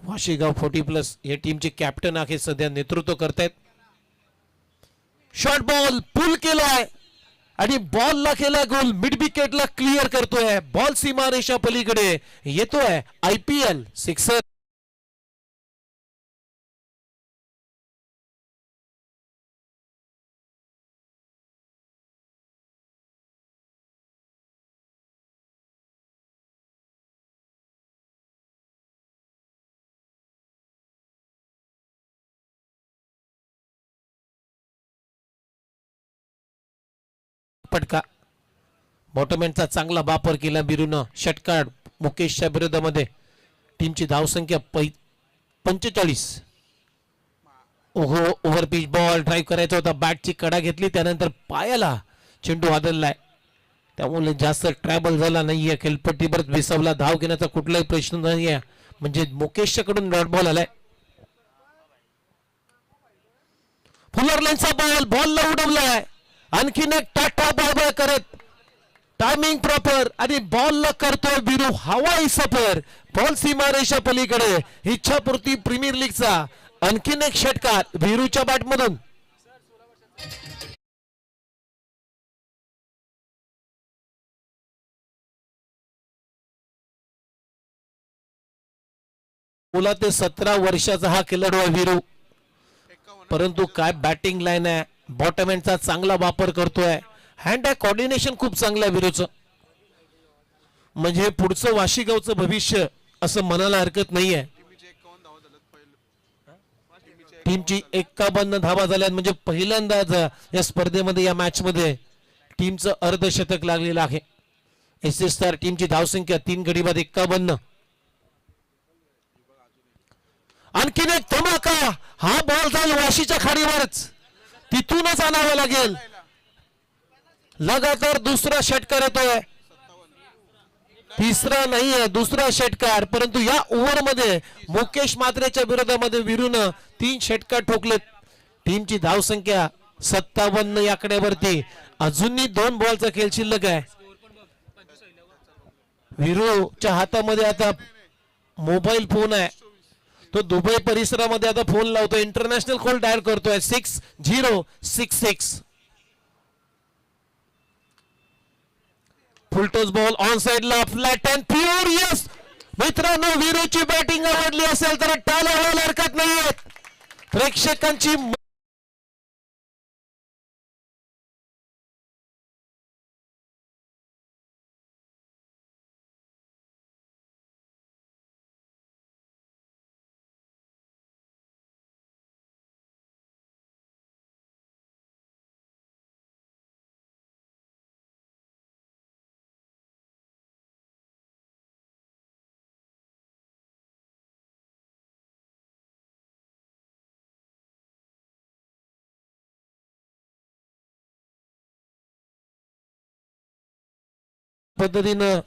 वाशीगाव 40+ या टीमचे कॅप्टन आहे. सध्या नेतृत्व करतायत. शॉर्ट बॉल पुल केलाय आणि बॉलला केला गोल. मिड विकेटला क्लिअर करतोय. बॉल सीमारेषा पलीकडे येतोय. IPL sixer. पटका बॉटमॅनचा चांगला वापर केला बिरूनं. षटकार मुकेशच्या विरोधामध्ये. टीमची धावसंख्या 45. ओहो ओव्हर पिच बॉल ड्राईव्ह करायचा होता. बॅटची कडा घेतली त्यानंतर पायाला चेंडू आदळलाय. त्यामुळे जास्त ट्रॅबल झाला नाहीये. खेळपट्टीवर विसावला. धाव घेण्याचा कुठलाही प्रश्न नाहीये. म्हणजे मुकेशच्याकडून डॉट बॉल आलाय. फुलर लाईनचा बॉल बॉलला उडवलाय. आणखीन एक टाटा बाय करत टायमिंग प्रॉपर आणि बॉलला करतोय बिरू हवाई सफर. बॉल सीमारेषा पलीकडे. इच्छापूर्ती प्रीमियर लीगचा आणखीन एक षटकार बिरूच्या बॅटमधून. मुला ते 17 वर्षाचा हा खेळाडू आहे बिरू. परंतु काय बॅटिंग लाईन आहे. बॉटम एंडचा चांगला वापर करतोय. हँड आय कोऑर्डिनेशन खूप चांगलं आहे विरोचं. म्हणजे पुढचं वाशीगावचं भविष्य असं म्हणायला हरकत नाहीये. टीमची 51 धावा झाल्या. म्हणजे पहिल्यांदाच या स्पर्धेमध्ये या मॅच मध्ये टीमचं अर्धशतक लागलेलं आहे. एसएस स्टार टीमची धावसंख्या 3 गडी बाद 51. आणखीन एक धमाका. हा बॉल जाईल वाशीच्या खाडीवरच. तिथूनच आणावं लागेल. लगातार दुसरा षटकार येतोय. तिसरा नाहीये दुसरा षटकार. परंतु या ओव्हर मध्ये मुकेश म्हात्रेच्या विरोधामध्ये विरूनं 3 षटकार ठोकलेत. टीमची धावसंख्या 57 या आकड्यावरती. अजूनही 2 बॉलचा खेळ शिल्लक आहे. विरूच्या हातामध्ये आता मोबाईल फोन आहे. तो दुबई परिसरामध्ये आता फोन लावतो. इंटरनॅशनल कॉल डायल करतोय 6066. फुलटॉस बॉल ऑन साइडला फ्लॅट अँड प्युअर. यस मित्रांनो विरूची बॅटिंग आवडली असेल तर टाळ्या व्हायला हरकत नाहीये. प्रेक्षकांची पद्धतीनं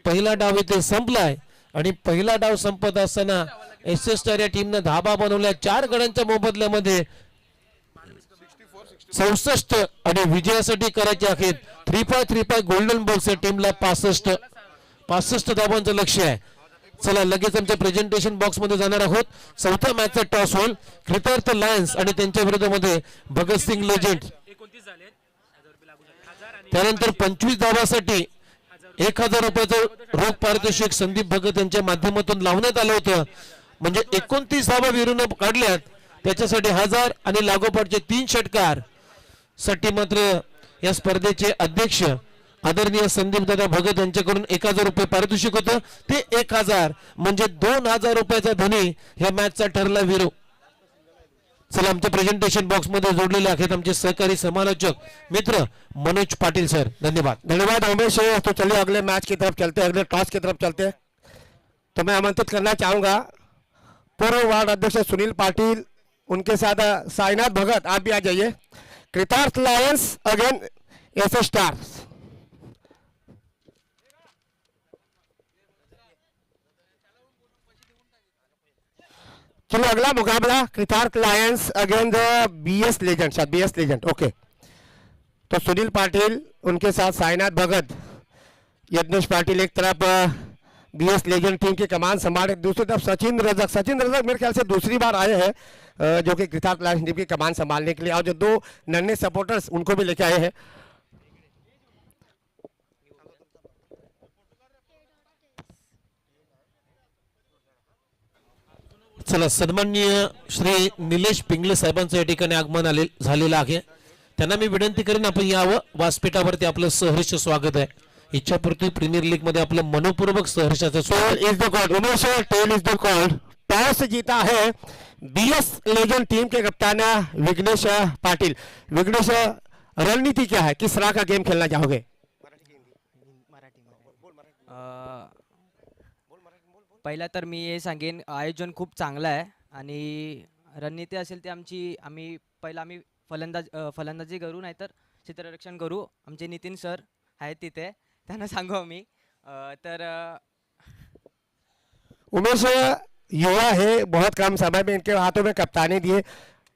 पहिला डाव इथे संपलाय आणि पहिला डाव संपत असताना एस एस स्टार या टीमनं धाबा बनवल्या 4 गड्यांच्या मोबदल्यामध्ये 64 आणि विजयासाठी करायचे अखेर 3-5 गोल्डन बॉल्स या टीमला 65 धाबांचं लक्ष्य आहे. चला लगेच आमच्या प्रेझेंटेशन बॉक्स मध्ये जाणार आहोत. चौथ्या मॅचचा टॉस होईल. कृतार्थ लायन्स आणि त्यांच्या विरोधामध्ये भगतसिंग लेजंड. त्यानंतर 25 धावासाठी 1000 रुपयाचं रोख पारितोषिक संदीप भगत यांच्या माध्यमातून लावण्यात आलं होतं. म्हणजे 29 धावा विरून काढल्यात, त्याच्यासाठी 1000 आणि लागोपाठचे 3 षटकार साठी मात्र या स्पर्धेचे अध्यक्ष आदरणीय संदीप दादा भगत यांच्याकडून 1000 रुपये पारितोषिक होतं. ते 1000 म्हणजे 2000 रुपयाचा धनी या मॅचचा ठरला वीरो. चला आमच्या प्रेझेंटेशन बॉक्स मध्ये जोडलेले आहेत आमचे सहकारी समालोचक मित्र मनोज पाटिल सर. धन्यवाद. धन्यवाद उमेश. तो चलिए अगले मैच की तरफ चलते हैं, अगले टॉस की तरफ चलते हैं. तो मैं आमंत्रित करना चाहूंगा पूर्व वार्ड अध्यक्ष सुनील पाटिल, उनके साथ साईनाथ भगत, आप भी आ जाइए. कृतार्थ Lions again S S stars. चलो अगला मुकाबला कृतार्थ लायंस अगेंस्ट बीएस लेजेंड. शायद बीएस लेजेंड. ओके. तो सुनील पाटिल, उनके साथ साईनाथ भगत, यज्ञेश पाटिल एक तरफ बीएस लेजेंड टीम की कमान संभाले, दूसरी तरफ सचिन रजक मेरे ख्याल से दूसरी बार आए हैं जो कि कृतार्थ लायंस टीम की कमान संभालने के लिए, और जो 2 नन्हे सपोर्टर्स उनको भी लेके आए हैं. चला सन्माननीय श्री निलेश पिंगले साहेबांचं या ठिकाणी आगमन झालेलं आहे. त्यांना मी विनंती करेन आपण यावं. व्यासपीठावरती आपलं सहर्ष स्वागत आहे. इच्छापूर्ती प्रीमियर लीग मध्ये आपलं मनपूर्वक सहर्षाचं स्वागत. Is the call Umesh, tail is the call. Toss जीता है बीएस लेजेंड टीम के कप्तान विघ्नेश पाटिल. विघ्नेश, रणनीति क्या है, किस तरह का गेम खेलना चाहोगे? पहिला तर मी हे सांगेन, आयोजन खूप चांगलं आहे आणि रणनीती असेल ते आम्ही फलंदाजी करू, नाहीतर क्षेत्ररक्षण करू. आमचे नितीन सर आहेत तिथे, त्यांना सांगू आम्ही. तर उमेश युवा है, बहुत कम समय में इनके हाथों में कप्तानी दिए.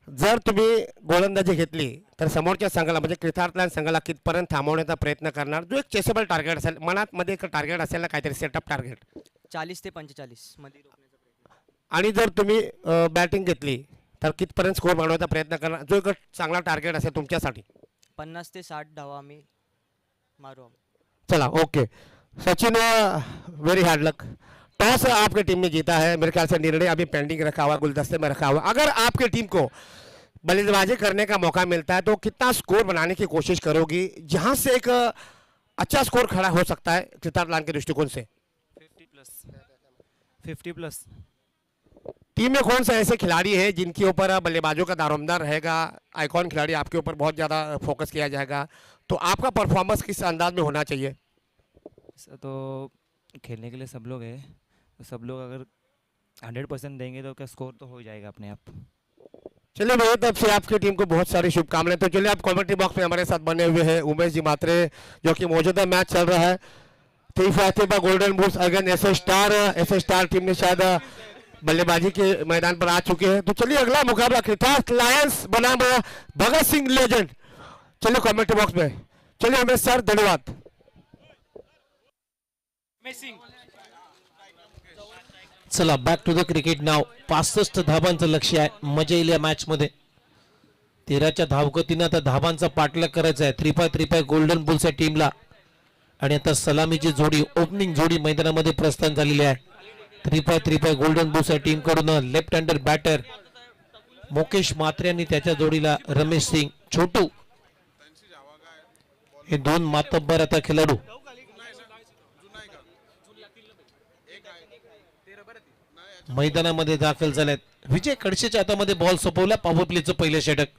जर तुम्ही गोलंदाजी घेतली तर समोरच्या संघाला म्हणजे कृतार्थ लायन्स संघाला कितपर्यंत थांबवण्याचा प्रयत्न करणार, जो एक चेसेबल टार्गेट असेल, मनात मध्ये एक टार्गेट असेल ना, काहीतरी सेटअप टार्गेट 40 ते 45 मध्ये रोखण्याचा प्रयत्न. आणि जर तुम्ही बॅटिंग घेतली तर कितपर्यंत स्कोर बनवण्याचा प्रयत्न करणार, जो एक चांगला टार्गेट असेल तुमच्यासाठी? 50 ते 60 धावा आम्ही मारू. चला ओके. सचिन, वेरी हार्ड लक. टॉस आपकी टीम ने जीता है, मेरे ख्याल से निर्णय अभी पेंडिंग रखा हुआ, गुलदस्ते में रखा हुआ. अगर आपकी टीम को बल्लेबाजी करने का मौका मिलता है तो कितना स्कोर बनाने की कोशिश करोगी, जहां से एक अच्छा स्कोर खड़ा हो सकता है कृतार्थ लायंस के दृष्टिकोण से? 50 प्लस. टीम में कौन सा ऐसे खिलाड़ी है जिनके ऊपर बल्लेबाजों का दारोमदार रहेगा, आइकॉन खिलाड़ी आपके ऊपर बहुत ज़्यादा फोकस किया जाएगा, तो आपका परफॉर्मेंस किस अंदाज में होना चाहिए? तो खेलने के लिए सब लोग हैं, तो सब लोग अगर 100% देंगे तो क्या स्कोर तो हो जाएगा अपने आप. चलिए मेरी तरफ से आपकी टीम को बहुत सारी शुभकामनाएं. तो चलिए आप कमेंट्री बॉक्स में हमारे साथ बने हुए हैं उमेश जी मात्रे, जो कि मौजूदा मैच चल रहा है 3-5 golden boots against S S star team ने शायद बल्लेबाजी के मैदान पर आ चुके हैं. तो चलिए अगला मुकाबला कृतार्थ लायंस बनाम भगत सिंह लेजेंड. चलिए कमेंट्री बॉक्स में. चलिए हमें सर, धन्यवाद. चला बॅक टू द क्रिकेट नाव. 65 धाबांचं लक्ष्य आहे. मजा येईल या मॅच मध्ये. 13च्या धावगतीनं आता धाबांचा पाठलाग करायचा आहे 3-5 गोल्डन बुल्स या टीमला. आणि आता सलामीची जोडी, ओपनिंग जोडी मैदानामध्ये प्रस्थान झालेली आहे. 3-5 गोल्डन बुल्स या टीम कडून लेफ्ट हँडर बॅटर मुकेश मात्रे आणि त्याच्या जोडीला रमेश सिंग छोटू, हे 2 मातब्बर आता खेळाडू मैदानामध्ये दाखल झालेत. विजय खडसेच्या हातामध्ये बॉल सोपवला. पॉवर प्लेचं पहिलं षटक.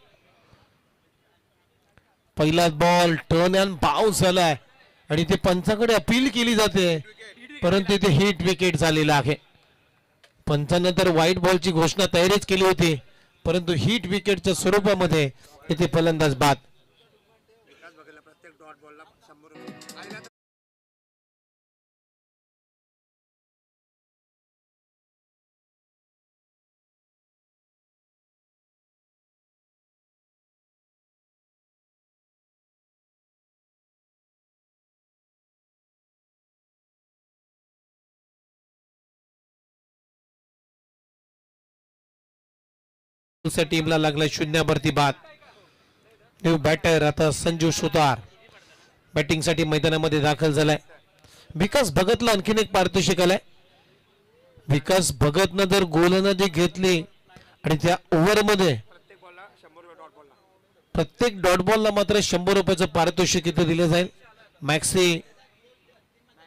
पहिला बॉल टर्न अँड बाउन्स झालाय आणि ते पंचाकडे अपील केली जाते, परंतु इथे हिट विकेट झालेला आहे. पंचांना तर व्हाईट बॉलची घोषणा तयारीच केली होती, परंतु हिट विकेटच्या स्वरूपामध्ये इथे फलंदाज बाद. दुसऱ्या टीमला लागला शून्यावरती बाद. न्यू बॅटर आता संजू सुतार बॅटिंग साठी मैदानामध्ये दाखल झालाय. विकास भगतला आणखीन एक पारितोषिक आलाय. विकास भगतनं जर गोलंदाजी घेतली आणि त्या ओव्हरमध्ये प्रत्येक डॉट बॉलला मात्र 100 रुपयाचं पारितोषिक इथे दिलं जाईल. मॅक्सी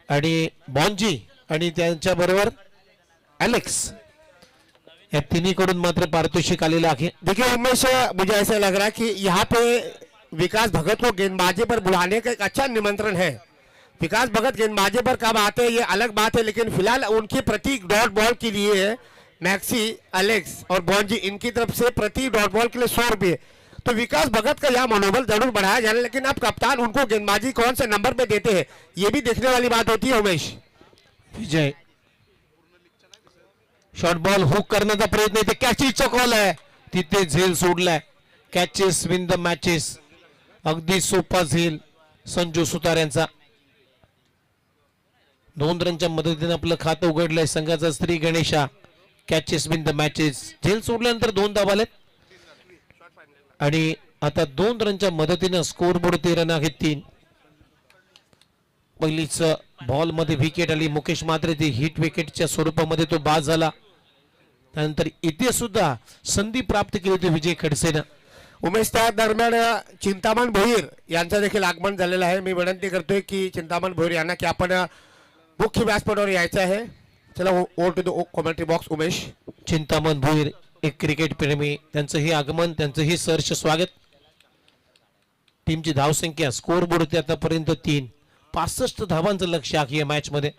आणि बॉन्जी आणि त्यांच्या बरोबर एलेक्स या तिन्ही कडून मात्र पारितोषिक आलेलं आहे. देखिए उमेश, मुझे ऐसा लग रहा है कि यहाँ पे विकास भगत को गेंदबाजी पर बुलाने का एक अच्छा निमंत्रण है. विकास भगत गेंदबाजी पर कब आते हैं ये अलग बात है, लेकिन फिलहाल उनकी प्रति डॉट बॉल के लिए मैक्सी, एलेक्स और बॉन्जी इनकी तरफ से प्रति डॉट बॉल के लिए 100 रुपये. तो विकास भगत का यहाँ मनोबल जरूर बढ़ाया जाना, लेकिन अब कप्तान उनको गेंदबाजी कौन से नंबर पे देते हैं ये भी देखने वाली बात होती है. Umesh Vijay short ball hook करण्याचा प्रयत्न इथे कॅचेसचा कॉल आहे. तिथे झेल सोडलाय. Catches win the matches. अगदी सोपा झेल संजू सुतार यांचा. 2 रनच्या मदतीने आपलं खातं उघडलंय संघाचा Shri Ganesha. Catches win the matches. झेल सोडल्यानंतर 2 धावा आलेत आणि आता 2 रनच्या मदतीने स्कोर बोर्ड 13 आहे 3. पहिलीच बॉल मध्ये विकेट आली. मुकेश मात्र ती हिट विकेटच्या स्वरूपामध्ये तो बाद झाला. त्यानंतर इथे सुद्धा संधी प्राप्त केली होती विजय खडसेनं. उमेश, त्या दरम्यान चिंतामण भोईर यांचं देखील आगमन झालेलं आहे. मी विनंती करतोय की चिंतामण भोईर यांना की आपण मुख्य व्यासपीठावर यायचं आहे. चला over to the commentary box. Umesh, Chintaman Bhoir एक क्रिकेट प्रेमी, त्यांचं हे आगमन, त्यांचं हे सहर्ष स्वागत. टीमची धावसंख्या स्कोर बोर्ड होती आतापर्यंत 3. 65 धावांचं लक्ष आहे या मॅच मध्ये.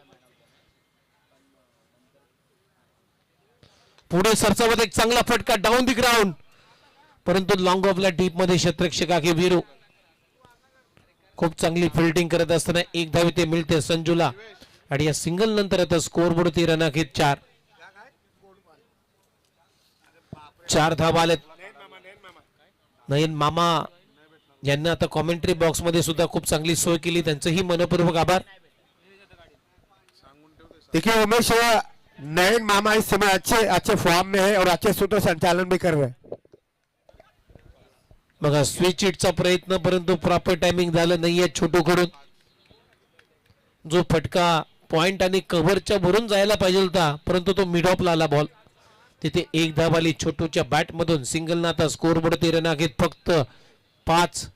पुढे सरसावत एक चांगला फटका डाऊन दी ग्राउंड, परंतु लॉंग ऑफला डीप मध्ये क्षेत्ररक्षक आहे वीरू. खूप चांगली फिल्डिंग करत असताना 1 धाव इथे मिळते संजूला आणि या सिंगल नंतर आता स्कोर बोर्ड 13 आहे 4. 4 धावा आलेत. नयन मामा यांना आता कॉमेंट्री बॉक्स मध्ये सुद्धा खूप चांगली सोय केली, त्यांचंही मनपूर्वक आभार. देखिए उमेश, नयन मामा इस समय अच्छे फॉर्म में है और अच्छे सूत्र संचालन भी कर रहे हैं. बघा स्विच हिटचा प्रयत्न, परंतु प्रॉपर टायमिंग झालं नाहीये छोटूकडून. जो फटका पॉइंट आणि कव्हरच्या भरून जायला पाहिजे होता, परंतु तो मिड ऑफला आला बॉल. तिथे 1 धाव आली छोटूच्या बॅट मधून. सिंगल ना आता स्कोर बोर्ड 13 आहेत फक्त 5.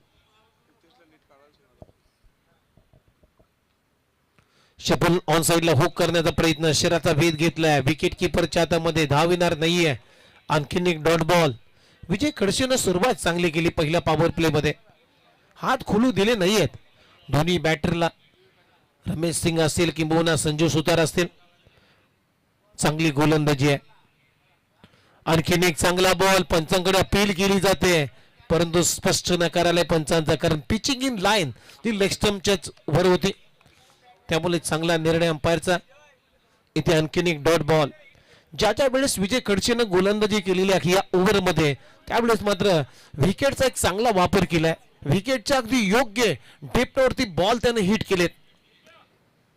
शपल ऑन साइडला हुक करण्याचा प्रयत्न, शराचा भेद घेतलाय. विकेट किपरच्या हातामध्ये धाव येणार नाहीये. आणखीन एक डॉट बॉल. विजय खडसेनं सुरुवात चांगली केली पहिल्या पॉवर प्ले मध्ये. हात खोलू दिले नाहीयेत दोन्ही बॅटरला. रमेश सिंग असेल किंबहुना संजू सुतार असतील. चांगली गोलंदाजी आहे. आणखीन एक चांगला बॉल. पंचांकडे अपील केली जाते, परंतु स्पष्ट नकार आलाय पंचांचा, कारण पिचिंग इन लाईन ती लेग स्टंपच्याच वर होती. त्यामुळे चांगला निर्णय अंपायरचा. इथे आणखीन एक डॉट बॉल. ज्या वेळेस विजय खडसेनं गोलंदाजी केलेली आहे या ओव्हर मध्ये, त्यावेळेस मात्र विकेटचा एक चांगला वापर केलाय. विकेटच्या अगदी योग्य डेप्थवरती बॉल त्याने हिट केलेत,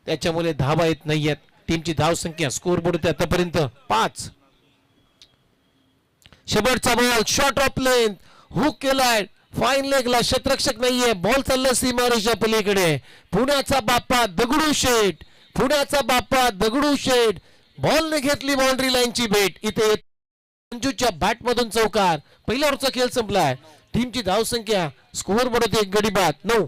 त्याच्यामुळे धावा येत नाहीयेत. टीमची धाव संख्या स्कोर बोर्ड आतापर्यंत 5. शेवटचा ball short of length hook केलाय फाईन लेगला. क्षेत्ररक्षक नाहीये. बॉल चालला सीमारेषा पलीकडे. पुण्याचा बाप्पा दगडू शेठ, पुण्याचा बाप्पा दगडू शेठ बॉलने घेतली बाउंड्री लाईनची भेट. इथे संजूच्या बॅट मधून चौकार. पहिल्या ओव्हरचा खेळ संपलाय. टीमची धाव संख्या स्कोर बोर्ड 1 गडी बाद 9.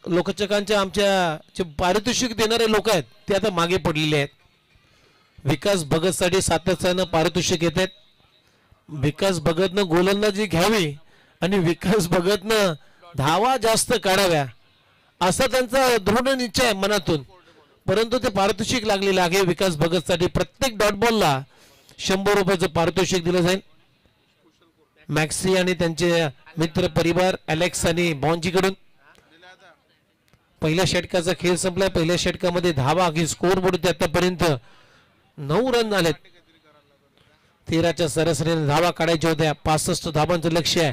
लोकचकांच्या आमच्या जे पारितोषिक देणारे लोक आहेत ते आता मागे पडलेले आहेत. विकास भगत साठी सातत्यानं पारितोषिक येत आहेत. विकास भगतनं गोलंदाजी घ्यावी आणि विकास भगतनं धावा जास्त काढाव्या असा त्यांचा दृढ निश्चय आहे मनातून, परंतु ते पारितोषिक लागलेलं आहे. विकास भगत साठी प्रत्येक डॉट बॉलला 100 रुपयाचं पारितोषिक दिलं जाईल. मॅक्सी आणि त्यांचे मित्र परिवार एलेक्स आणि बॉन्जी कडून. पहिल्या षटकाचा खेळ संपला. पहिल्या षटकामध्ये धावा की स्कोर बोर्ड आतापर्यंत 9 रन झालेत. 13च्या सरासरीने धावा काढायच्या होत्या. 65 धावांचं लक्ष आहे.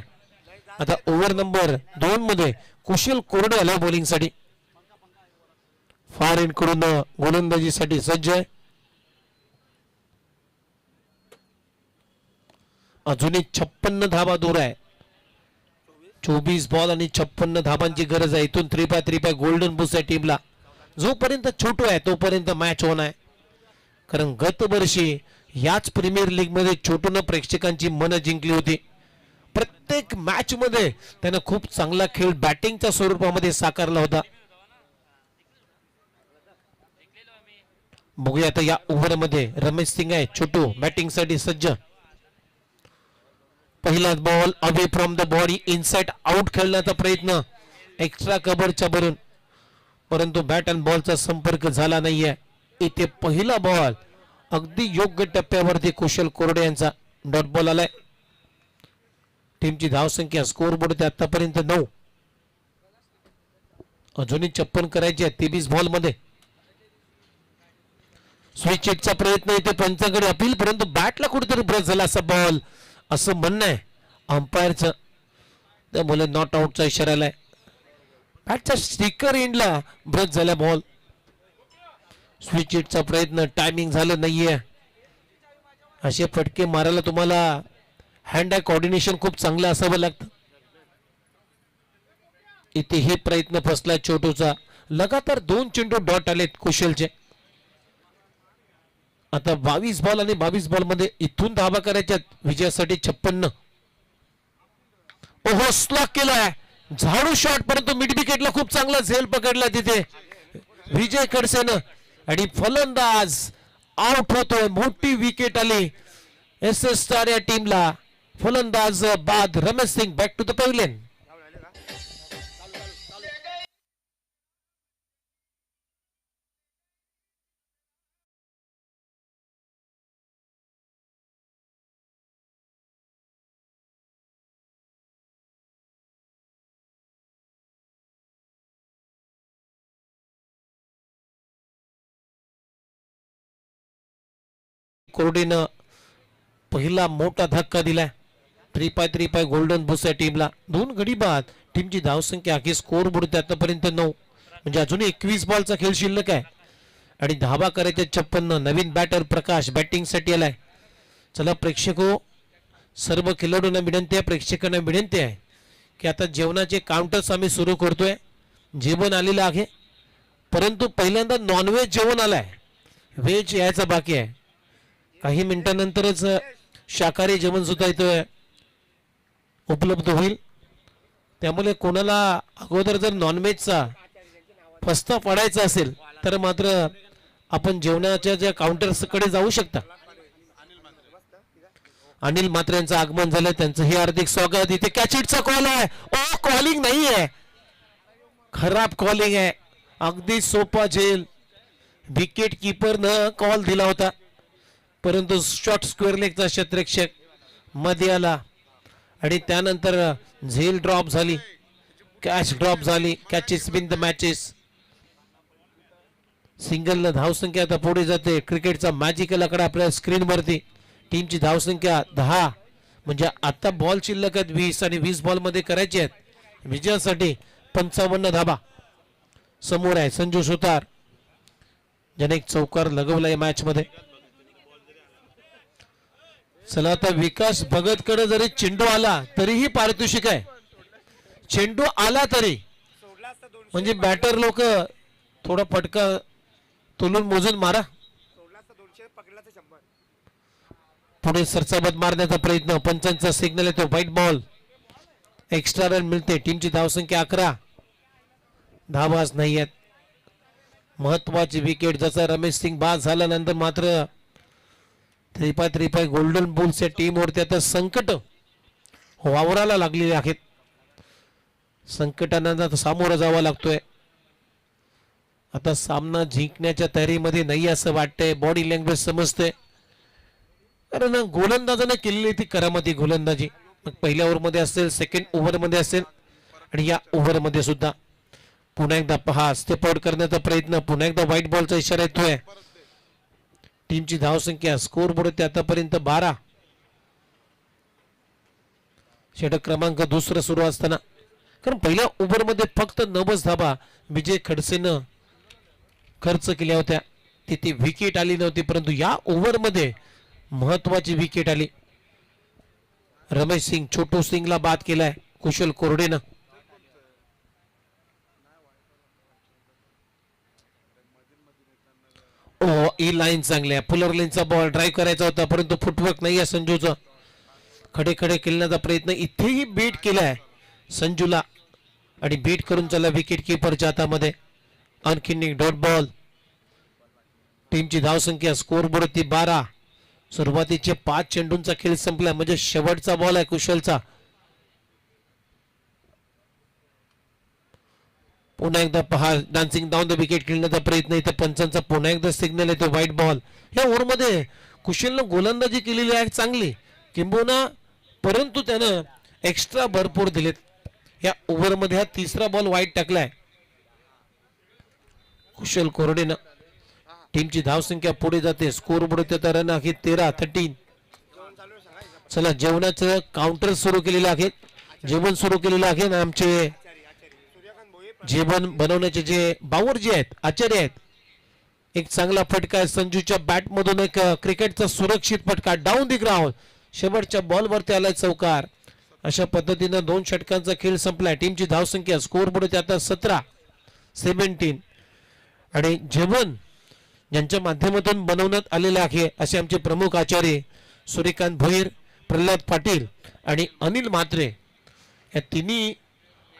आता ओव्हर नंबर 2 मध्ये कुशल कोरडे आला बॉलिंगसाठी. फार कडून गोलंदाजीसाठी सज्ज आहे. अजूनही 56 धावा दूर आहे. 24 बॉल आणि 56 धावांची गरज आहे. इथून 3 गोल्डन बुस आहे टीमला. जोपर्यंत छोटू आहे तोपर्यंत मॅच होणार आहे. कारण गत वर्षी याच प्रीमियर लीग मध्ये छोटून प्रेक्षकांची मनं जिंकली होती. प्रत्येक मॅच मध्ये त्यानं खूप चांगला खेळ बॅटिंगच्या स्वरूपामध्ये साकारला होता. बघूया आता या ओव्हर मध्ये रमेश सिंग आहे छोटू बॅटिंग साठी सज्ज. पहिला ball away from the body inside out खेळण्याचा प्रयत्न एक्स्ट्रा कव्हरच्या भरून, परंतु बॅट अँड बॉलचा संपर्क झाला नाहीये. इथे पहिला बॉल अगदी योग्य टप्प्यावरती कुशल कोरडे यांचा डॉट बॉल आलाय. टीमची धावसंख्या स्कोर बोर्ड आतापर्यंत 9. अजूनही 56 करायची आहे 23 बॉल मध्ये. स्विच हिटचा प्रयत्न इथे पंचाकडे अपील, परंतु बॅटला कुठेतरी ब्रश झाला असा बॉल असं म्हणणं आहे अंपायरचं. त्यामुळे नॉट आउटचा इशारा आलाय. बॅटच्या स्टिकर एंडला ब्रश झाला बॉल. स्विच हिटचा प्रयत्न टायमिंग झालं नाहीये. असे फटके मारायला तुम्हाला हँड आय कोऑर्डिनेशन खूप चांगलं असावं लागतं. इथे हे प्रयत्न फसला छोटूचा. लगातार 2 चेंडू डॉट आलेत कुशलचे. आता 22 बॉल आणि 22 बॉल मध्ये इथून धावा करायच्या विजयासाठी 56. ओहो स्लॉक केलाय झाडू शॉट, परंतु मिड विकेटला खूप चांगला झेल पकडला तिथे विजय खडसेनं आणि फलंदाज आउट होतोय. मोठी विकेट आली एस एस स्टार या टीमला. फलंदाज बाद Ramesh Singh back to the pavilion. कोरडेनं पहिला मोठा धक्का दिलाय. 3 गोल्डन बुस आहे टीमला. 2 गडी बाद. टीमची धावसंख्या की स्कोर बोर्ड आतापर्यंत 9, म्हणजे अजून 21 बॉलचा खेळ शिल्लक आहे आणि धावा करायच्या 56. नवीन बॅटर प्रकाश बॅटिंग साठी आलाय. चला प्रेक्षको, सर्व खेळाडूंना विनंती आहे, प्रेक्षकांना विनंती आहे की आता जेवणाचे काउंटर्स आम्ही सुरू करतोय. जेवण आलेलं आहे, परंतु पहिल्यांदा नॉनव्हेज जेवण आलाय, व्हेज यायचा बाकी आहे. काही मिनिटांनंतरच शाकाहारी जेवण सुद्धा इथं उपलब्ध होईल. त्यामुळे कोणाला अगोदर जर नॉनव्हेजचा फस्ता पडायचा असेल तर मात्र आपण जेवणाच्या ज्या काउंटर्स कडे जाऊ शकता. अनिल म्हात्रे यांचं आगमन झालं, त्यांचं हे हार्दिक स्वागत. इथे कॅचिटचा कॉल आहे. ओ कॉलिंग नाही आहे, खराब कॉलिंग आहे. अगदी सोपा झेल. विकेट किपरनं कॉल दिला होता, परंतु शॉर्ट स्क्वेअर लेगचा क्षेत्ररक्षक मध्ये आला आणि त्यानंतर झेल ड्रॉप झाली, कॅच ड्रॉप झाली. Catches been the matches. Single धावसंख्या आता पुढे जाते. क्रिकेटचा मॅजिकल आकडा आपल्या स्क्रीनवरती. टीमची धावसंख्या 10, म्हणजे आता बॉल शिल्लक आहेत 20 आणि 20 बॉल मध्ये करायचे आहेत विजयासाठी 55 धावा. समोर आहे संजू सुतार, ज्याने एक चौकार लगवला या मॅच मध्ये. चला आता विकास भगत कडे जरी चेंडू आला तरीही पारितोषिक आहे. चेंडू आला तरी म्हणजे बॅटर लोक थोडा फटका तोलून मोजून मारा. पुढे सरसाबत मारण्याचा प्रयत्न. पंचांचा सिग्नल येतो, व्हाईट बॉल. एक्स्ट्रा रन मिळते. टीमची धावसंख्या 11. धावाच नाही आहेत. महत्वाची विकेट. जसा रमेश सिंग बाद झाल्यानंतर मात्र 3 गोल्डन बुल्स या टीमवरती आता संकट वावराला लागलेले आहेत. संकटांना सामोरं जावं लागतोय. आता सामना जिंकण्याच्या तयारीमध्ये नाही असं वाटतंय. बॉडी लँग्वेज समजते, कारण गोलंदाजाने केलेली ती करामती गोलंदाजी. मग पहिल्या ओव्हरमध्ये असेल, सेकंड ओव्हरमध्ये असेल आणि या ओव्हरमध्ये सुद्धा. पुन्हा एकदा पहा स्टेप आउट करण्याचा प्रयत्न, पुन्हा एकदा व्हाईट बॉलचा इशारा येतोय. टीमची धावसंख्या स्कोर बोर्ड आतापर्यंत 12. षटक क्रमांक दुसरं सुरू असताना, कारण पहिल्या ओव्हरमध्ये फक्त 9 धाबा विजय खडसेनं खर्च केल्या होत्या, तिथे विकेट आली नव्हती, परंतु या ओव्हरमध्ये महत्वाची विकेट आली. रमेश सिंग छोटू सिंगला बाद केलाय कुशल कोरडेनं. ओ ई लाईन चांगली आहे, फुलर लाईनचा बॉल ड्राईव्ह करायचा होता, परंतु फुटवर्क नाही आहे संजूचं. खडे खडे खेळण्याचा प्रयत्न, इथेही बीट केलाय संजूला आणि बीट करून चला विकेट किपरच्या हातामध्ये. आणखीन एक डॉट बॉल. टीमची धावसंख्या स्कोर बोर्ड 12. सुरुवातीचे 5 चेंडूंचा खेळ संपला, म्हणजे शेवटचा बॉल आहे कुशलचा. पुन्हा एकदा पहा डान्सिंग डाऊन द विकेट खेळण्याचा प्रयत्न, इथे पंचांचा पुन्हा एकदा सिग्नल येतो व्हाईट बॉल. या ओव्हरमध्ये कुशलनं गोलंदाजी केलेली आहे चांगली किंबहुना, परंतु त्यानं एक्स्ट्रा भरपूर दिलेत. या ओव्हरमध्ये हा तिसरा बॉल वाईट टाकलाय कुशल कोरडेनं. टीमची धावसंख्या पुढे जाते, स्कोर बोर्ड रन आहे 13. चला जेवणाचं काउंटर सुरू केलेलं आहे, जेवण सुरू केलेलं आहे ना. आमचे जेवण बनवण्याचे जे बावरजी आहेत, आचार्य आहेत, एक चांगला फटका आहे संजूच्या बॅट मधून, एक क्रिकेटचा सुरक्षित फटका डाऊन दी ग्राउंड, शेवटच्या बॉलवरती आलाय चौकार. अशा पद्धतीनं 2 षटकांचा खेळ संपलाय. टीमची धावसंख्या स्कोर बोर्ड आता 17 आणि जेवण ज्यांच्या माध्यमातून बनवण्यात आलेले आहे असे आमचे प्रमुख आचार्य सूर्यकांत भोईर, प्रल्हाद पाटील आणि अनिल म्हात्रे, या तिन्ही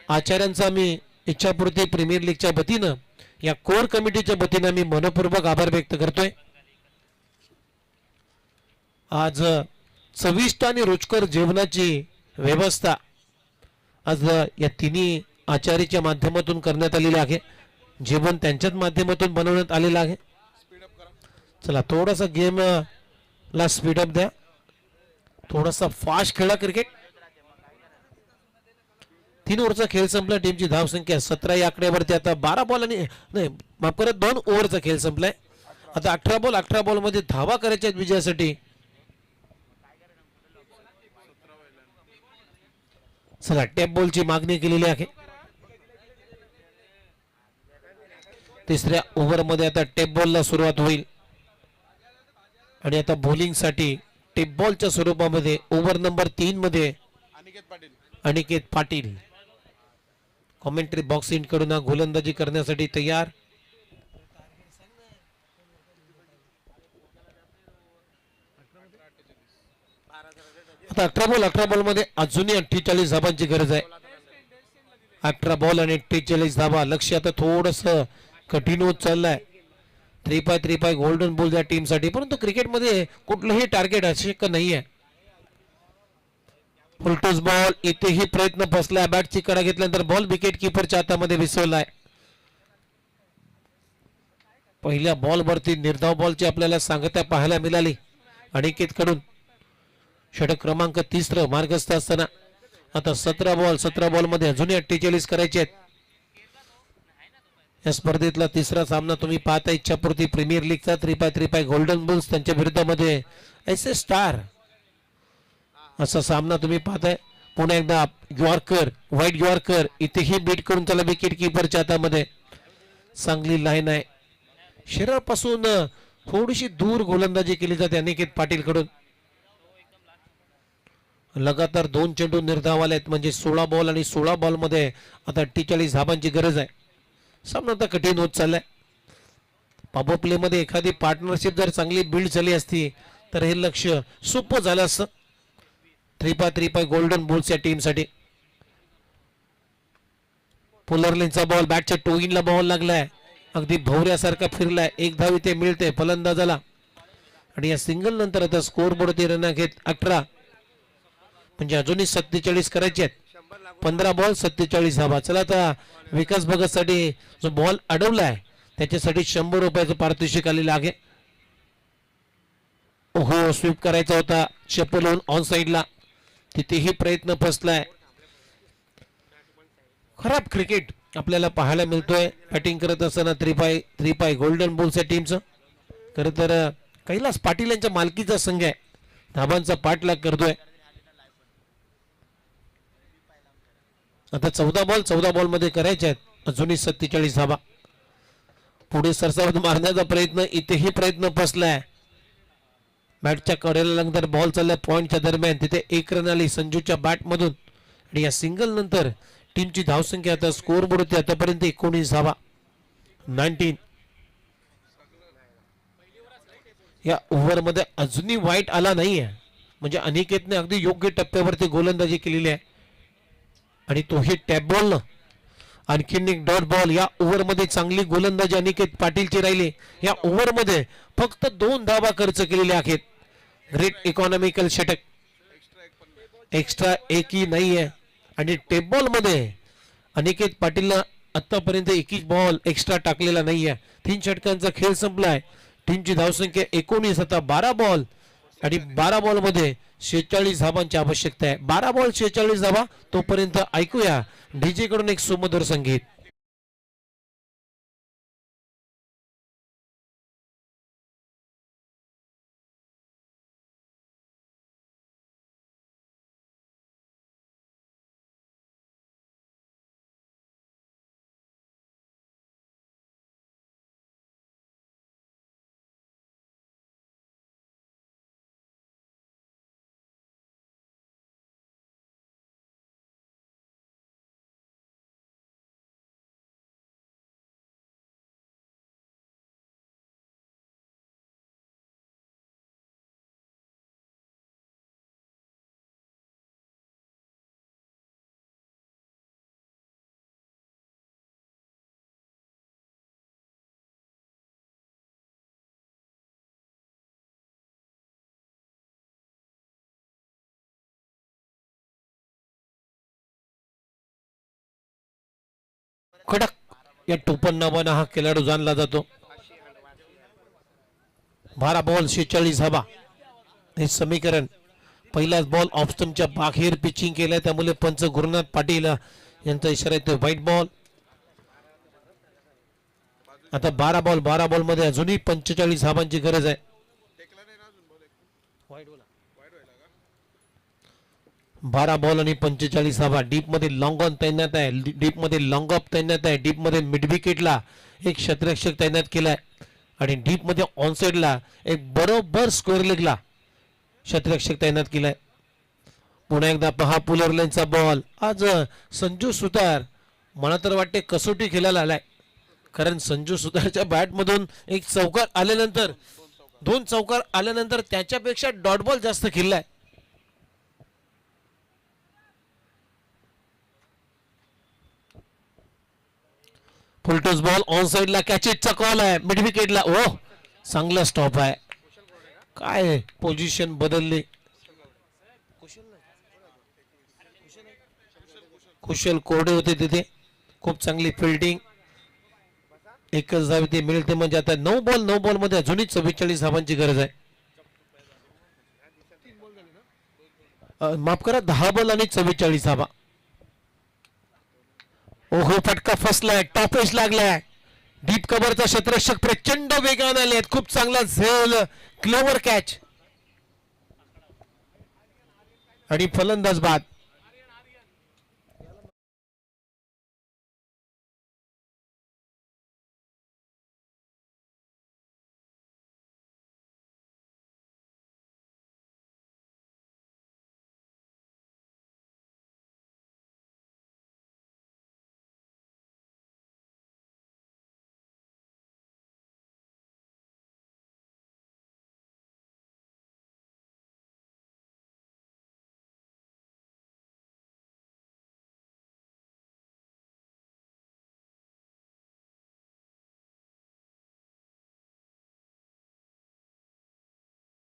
आचार्यांचा मी इच्छापूर्ती प्रीमियर लीगच्या वतीनं, या कोर कमिटीच्या वतीनं मी मनपूर्वक आभार व्यक्त करतोय. आज चविष्ट आणि रुचकर जेवणाची व्यवस्था आज या तिन्ही आचार्याच्या माध्यमातून करण्यात आलेली आहे. जेवण त्यांच्याच माध्यमातून बनवण्यात आलेलं आहे. चला थोडासा गेम ला स्पीडअप द्या, थोडासा फास्ट खेळा क्रिकेट. 3 ओव्हरचा खेळ संपला. टीमची धावसंख्या 17 या आकड्यावरती आता 12 बॉल आणि नाही माफ करा 2 ओव्हरचा खेळ संपलाय. आता 18 बॉल मध्ये धावा करायच्या आहेत विजयासाठी. चला टॅप बॉलची मागणी केलेली आहे. तिसऱ्या ओव्हर मध्ये आता टॅप बॉलला सुरुवात होईल आणि आता बॉलिंग साठी टॅप बॉलच्या स्वरूपामध्ये ओव्हर नंबर 3 मध्ये Aniket Patil commentary box in कडून गोलंदाजी करण्यासाठी तयार. आता 18 बॉल मध्ये अजूनही 48 धाबांची गरज आहे. 18 बॉल आणि 43 धाबा. लक्ष आता थोडस कठीण होत चाललंय. 3-5 गोल्डन बॉल या टीम साठी, परंतु क्रिकेटमध्ये कुठलंही टार्गेट अशक्य नाहीये. फुलटॉस बॉल, इथेही प्रयत्न फसलाय. बॅटची कडा घेतल्यानंतर बॉल विकेट किपरच्या हातामध्ये विसवलाय. पहिल्या बॉल वरती निर्धाव बॉलची आपल्याला सांगता पाहायला मिळाली अनिकेत कडून. षटक क्रमांक 3 मार्गस्थ असताना आता 17 बॉल मध्ये अजूनही 48 करायचे आहेत. या स्पर्धेतला तिसरा सामना तुम्ही पाहता इच्छापूर्ती प्रीमियर लीगचा 3-5 गोल्डन बुल्स त्यांच्या विरुद्धामध्ये एस स्टार असा सामना तुम्ही पाहताय. पुन्हा एकदा यॉर्कर, व्हाईट यॉर्कर, इथेही बीट करून त्याला विकेट किपरच्या हातामध्ये. चांगली लाईन आहे. शरीरापासून थोडीशी दूर गोलंदाजी केली जाते अनिकेत पाटील कडून. लगातार 2 चेंडू निर्धाव आले आहेत, म्हणजे 16 बॉल आणि 16 बॉल मध्ये आता 48 धाबांची गरज आहे. सामना आता कठीण होत चाललाय. पॉवर प्ले मध्ये एखादी पार्टनरशिप जर चांगली बिल्ड झाली असती तर हे लक्ष सोपं झालं असतं 3-5 गोल्डन बुल्स या टीम साठी. पुलरलिनचा बॉल बॅटच्या टोईनला बॉल लागलाय, अगदी भोवऱ्यासारखा फिरलाय. 1 धाव इथे मिळते फलंदाजाला आणि या सिंगल नंतर आता स्कोर बोर्ड रन घेत 18, म्हणजे अजूनही 47 करायचे आहेत. 15 बॉल 47 धावा. चला आता विकास भगत साठी जो बॉल अडवलाय त्याच्यासाठी 100 रुपयाचं पारितोषिक आलेलं आहे. ओहो स्वीप करायचा होता चप्पल ऑन साइडला, तिथेही प्रयत्न फसलाय. खराब क्रिकेट आपल्याला पाहायला मिळतोय बॅटिंग करत असताना थ्री पाय गोल्डन बुल्स या टीमचं. खरं तर कैलास पाटील यांच्या मालकीचा संघ आहे, धाबांचा पाठलाग करतोय. आता 14 बॉल मध्ये करायचे आहेत अजूनही 47 धाबा. पुढे सरसावत मारण्याचा प्रयत्न, इथेही प्रयत्न फसलाय. बॅटच्या कडेला नंतर बॉल चाललाय पॉइंटच्या दरम्यान, तिथे 1 रन आली संजूच्या बॅट मधून आणि या सिंगल नंतर टीमची धावसंख्या आता स्कोर बोर्ड होती आतापर्यंत 19 धावा. 19. या ओव्हर मध्ये अजूनही वाईट आला नाहीये, म्हणजे अनिकेतने अगदी योग्य टप्प्यावरती गोलंदाजी केलेली आहे आणि तोही टॅप बॉल न आणखीन एक डॉट बॉल. या ओव्हर मध्ये चांगली गोलंदाजी अनिकेत पाटीलची राहिली. या ओव्हर मध्ये फक्त 2 धावा खर्च केलेल्या आहेत. ग्रेट इकॉनॉमिकल षटक, एक्स्ट्रा एकही नाहीये आणि टेप बॉल मध्ये अनिकेत पाटीलला आतापर्यंत एकही बॉल एक्स्ट्रा टाकलेला नाहीये. 3 षटकांचा खेळ संपलाय. टीमची धावसंख्या 19, आता 12 बॉल आणि 12 बॉल मध्ये 46 धावांची आवश्यकता आहे. 12 बॉल 46 धावा. तोपर्यंत ऐकूया डीजे कडून एक सुमधुर संगीत. कडक या टोपण नावानं हा खेळाडू जाणला जातो. 12 बॉल 46 धावा हे समीकरण. पहिलाच बॉल ऑफ स्टंपच्या बाहेर पिचिंग केलाय, त्यामुळे पंच गुरुनाथ पाटील यांचा इशारा येतो व्हाईट बॉल. आता 12 बॉल मध्ये अजूनही 45 धावांची गरज आहे. 12 बॉल आणि 45 धावा. डीप मध्ये लॉंग ऑन तैनात आहे, डीप मध्ये लॉंग ऑफ तैनात आहे, डीप मध्ये मिड विकेटला एक क्षेत्ररक्षक तैनात केलाय आणि डीप मध्ये ऑन साइडला एक बरोबर स्क्वेअर लेगला क्षेत्ररक्षक तैनात केलाय. पुन्हा एकदा पहा पुलर लाईनचा बॉल. आज संजू सुतार मला तर वाटते कसोटी खेळायला आलाय, कारण संजू सुतारच्या बॅट मधून एक चौकार आल्यानंतर 2 चौकार आल्यानंतर त्याच्यापेक्षा डॉट बॉल जास्त खेळलाय. फुलटॉस बॉल ऑन साइडला कॅचेसचा कॉल आहे, मिड विकेटला. ओ चांगला स्टॉप आहे. काय पोझिशन बदलली. कुशल कोरडे होते तिथे, खूप चांगली फिल्डिंग. एकच धाव ते मिळते, म्हणजे आता 9 बॉल मध्ये अजूनही 44 धावांची गरज आहे. माफ करा, 10 बॉल आणि 44 धावा. ओहो फटका फसलाय, टॉपेज लागलाय. डीप कव्हरचा क्षेत्ररक्षक प्रचंड वेगाने आले, खूप चांगला झेल, क्लोवर कॅच आणि फलंदाज बाद.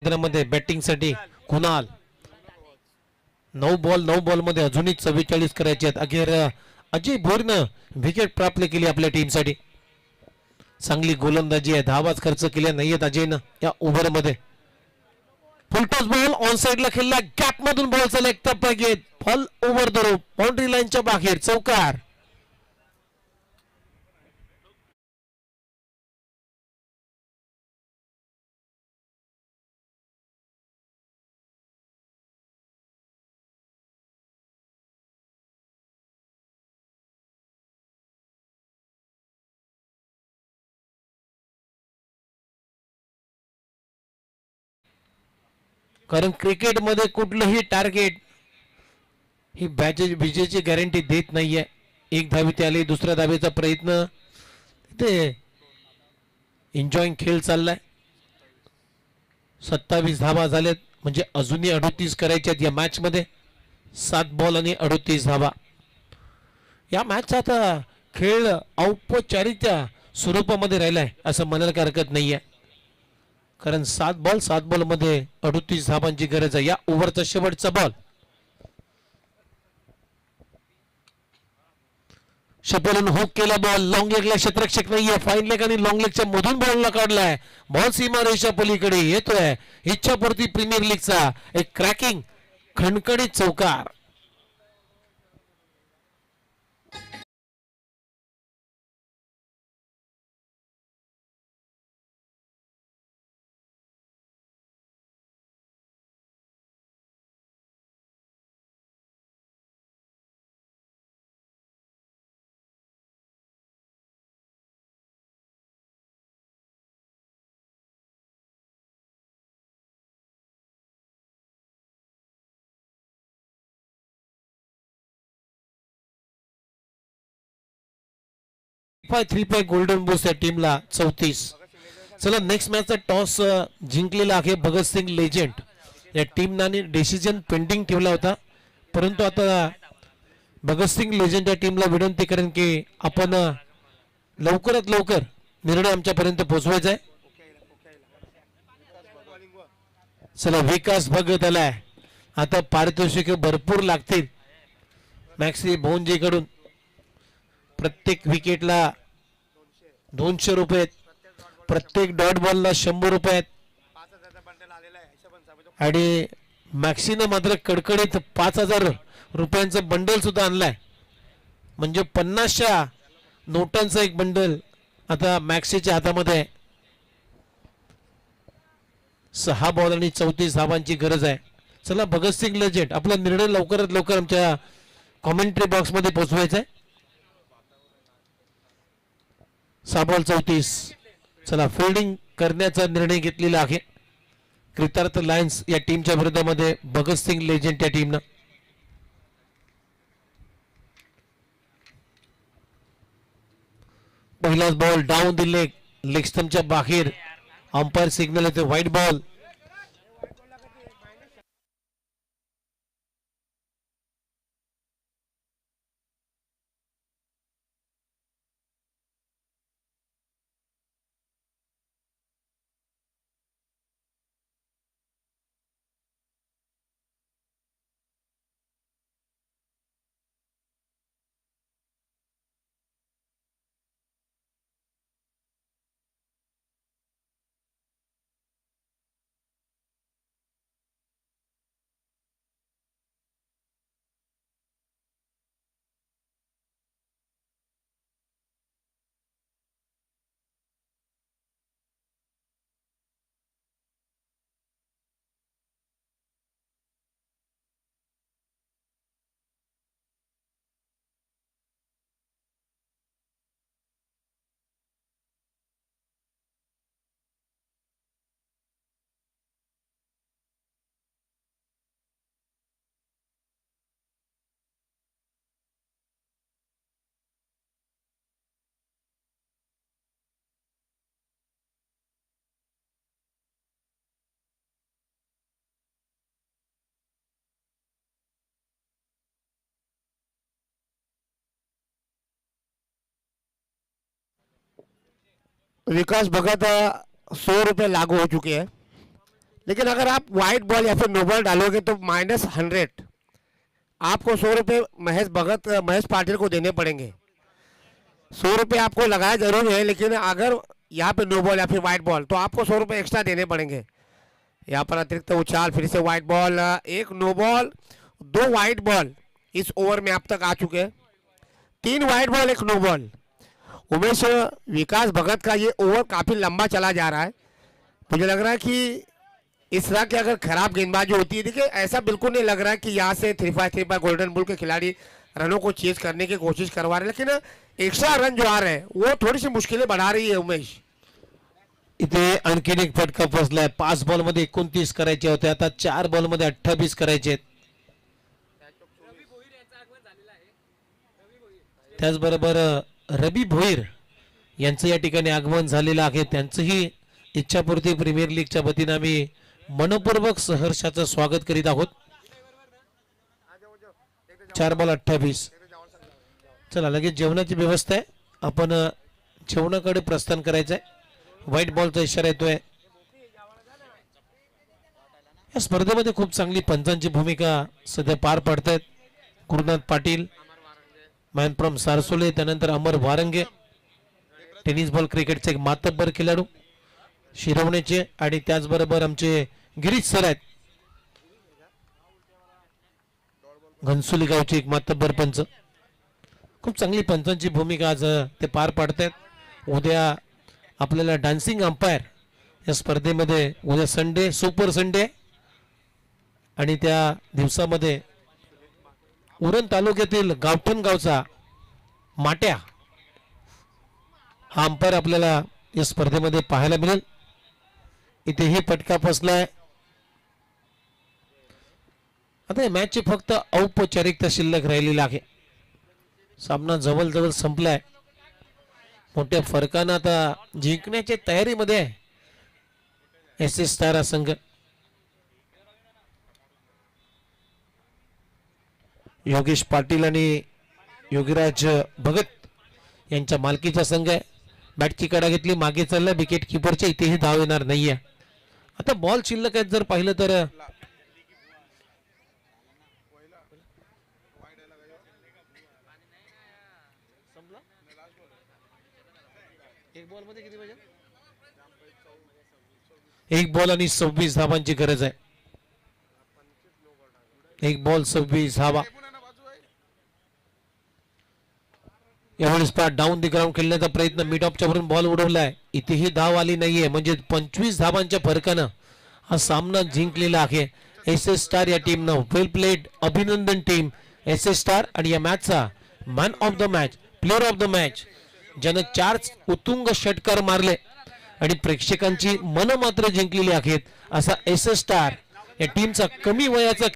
मध्ये बॅटिंग साठी कुणाल. 9 बॉल मध्ये अजूनही 44 करायचे आहेत. अखेर अजय भोरनं विकेट प्राप्त केली आपल्या टीमसाठी. चांगली गोलंदाजी आहे, धावाच खर्च केल्या नाहीयेत अजयनं या ओव्हर मध्ये. फुलटॉस बॉल ऑन साइडला खेळला, गॅप मधून बॉल चालला, एक टप्पा घेत ball over the rope, boundary लाईनच्या बाहेर, चौकार. कारण क्रिकेटमध्ये कुठलंही टार्गेट ही विजेची गॅरंटी देत नाहीये. एक धावी आली, दुसऱ्या धावेचा प्रयत्न, ते एन्जॉईंग खेळ चाललाय. 27 धावा झाल्यात, म्हणजे अजूनही 38 करायच्या आहेत या मॅच मध्ये. 7 बॉल आणि 38 धावा. या मॅचचा आता खेळ औपचारिक स्वरूपामध्ये राहिलाय असं म्हणायला काही हरकत नाहीये, कारण 7 बॉल मध्ये 38 धावांची गरज आहे. या ओव्हरचा शेवटचा बॉल, शपलून हुक केला बॉल. लॉंग लेगला क्षेत्ररक्षक नाहीये, फाईन लेग आणि लॉंग लेगच्या मधून बॉलला काढलाय. बॉल सीमा रेषा पलीकडे येतोय. इच्छापूर्ती प्रीमियर लीगचा एक क्रॅकिंग खणखणीत चौकार. थ्री पाय गोल्डन बूस या टीमला 34. चला नेक्स्ट मॅचचा टॉस जिंकलेला आहे भगतसिंग लेजंड या टीमने. डिसिजन पेंडिंग ठेवला होता, परंतु आता भगतसिंग लेजंड या टीमला विनंती करेन की आपण लवकरात लवकर निर्णय आमच्यापर्यंत पोहोचवायचा आहे. चला विकास भगत आलाय. आता पारितोषिक भरपूर लागतील मॅक्सी भोंजी कडून. प्रत्येक विकेटला 200 रुपये, प्रत्येक डॉट बॉलला 100 रुपये. आणि मॅक्सीनं मात्र कडकडीत 5000 रुपयांचं बंडल सुद्धा आणलाय, म्हणजे 50च्या नोटांचं एक बंडल आता मॅक्सीच्या हातामध्ये आहे. 6 बॉल आणि 34 धावांची गरज आहे. चला भगतसिंग लेजंड, आपला निर्णय लवकरात लवकर आमच्या कॉमेंट्री बॉक्स मध्ये पोहोचवायचा आहे. 6 बॉल 34. चला फिल्डिंग करण्याचा निर्णय घेतलेला आहे कृतार्थ लायन्स या टीमच्या विरोधामध्ये भगतसिंग लेजंड या टीमनं. पहिलाच बॉल डाऊन दिले, लेग स्टंपच्या बाहेर. अंपायर सिग्नल येते व्हाईट बॉल. विकास भगत 100 रुपये लागू हो चुके हैं, लेकिन अगर आप वाइट बॉल या फिर नो बॉल डालोगे तो -100 आपको 100 रुपये महेश पाटिल को देने पड़ेंगे. 100 रुपये आपको लगाया जरूर है, लेकिन अगर यहाँ पे नो बॉल या फिर वाइट बॉल तो आपको 100 रुपये एक्स्ट्रा देने पड़ेंगे. यहाँ पर अतिरिक्त उछाल, फिर से वाइट बॉल, एक नो बॉल, 2 वाइट बॉल इस ओवर में अब तक आ चुके हैं. 3 wide ball, 1 no ball. Umesh, Vikas Bhagat का ये ओवर काफ़ी लंबा चला जा रहा है. मुझे लग रहा है कि इस तरह की अगर खराब गेंदबाजी होती है, देखिए ऐसा बिल्कुल नहीं लग रहा है कि यहाँ से 3-5 गोल्डन बुल के खिलाड़ी रनों को चेज करने की कोशिश करवा रहे हैं, लेकिन एक्स्ट्रा रन जो आ रहे हैं वो थोड़ी सी मुश्किलें बढ़ा रही है उमेश. इथे आणखीन एक फटका फसलाय. 5 बॉलमध्ये 29 करायचे होते, आता 4 बॉलमध्ये 28 करायचे आहेत. त्याचबरोबर रवी भोईर यांचं या ठिकाणी आगमन झालेलं आहे. त्यांचंही इच्छापूर्ती प्रीमियर लीगच्या वतीनं आम्ही मनपूर्वक सहर्षाचं स्वागत करीत आहोत. 4 बॉल 28. चला लगेच जेवणाची व्यवस्था आहे, आपण जेवणाकडे प्रस्थान करायचं आहे. व्हाईट बॉलचा इशारा येतोय. या स्पर्धेमध्ये खूप चांगली पंचांची भूमिका सध्या पार पडतायत. गुरुनाथ पाटील, मॅन फ्रॉम सारसोले, त्यानंतर अमर वारंगे, टेनिस बॉल क्रिकेटचे एक मातब्बर खेळाडू शिरवण्याचे, आणि त्याचबरोबर आमचे गिरीश सर आहेत, घनसोली गावचे एक मातब्बर पंच. खूप चांगली पंचांची भूमिका आज ते पार पाडतायत. उद्या आपल्याला डान्सिंग अंपायर या स्पर्धेमध्ये, उद्या संडे, सुपर संडे, आणि त्या दिवसामध्ये उरण तालुक्यातील गावठण गावचा माट्या हा अंपायर आपल्याला या स्पर्धेमध्ये पाहायला मिळेल. इथेही फटका फसलाय. आता या मॅचची फक्त औपचारिकता शिल्लक राहिलेली आहे. सामना जवळजवळ संपलाय. मोठ्या फरकानं आता जिंकण्याच्या तयारीमध्ये आहे एस एस स्टार हा संघ. योगेश पाटील आणि योगीराज भगत यांच्या मालकीचा संघ आहे. बॅटची कडा घेतली, मागे चालला, विकेट किपरच्या इथेही धाव येणार नाहीये. आता बॉल शिल्लक आहेत जर पाहिलं तर एक बॉल आणि 26 धावांची गरज आहे. 1 बॉल 26 धावा. यावेळेस डाऊन द ग्राउंड खेळण्याचा प्रयत्न, मिड ऑफच्या वरून बॉल उडवलाय, इथेही धाव आली नाहीये. म्हणजे 25 धावांच्या फरकानं हा सामना जिंकलेला आहे एस एस स्टार या टीमनं. वेल प्लेड, अभिनंदन टीम एस एस स्टार. आणि या मॅचचा man of the match, player of the match, ज्यानं 4 उत्तुंग षटकार मारले आणि प्रेक्षकांची मन मात्र जिंकलेली आहेत, असा एस एस स्टार या टीमचा कमी वयाचा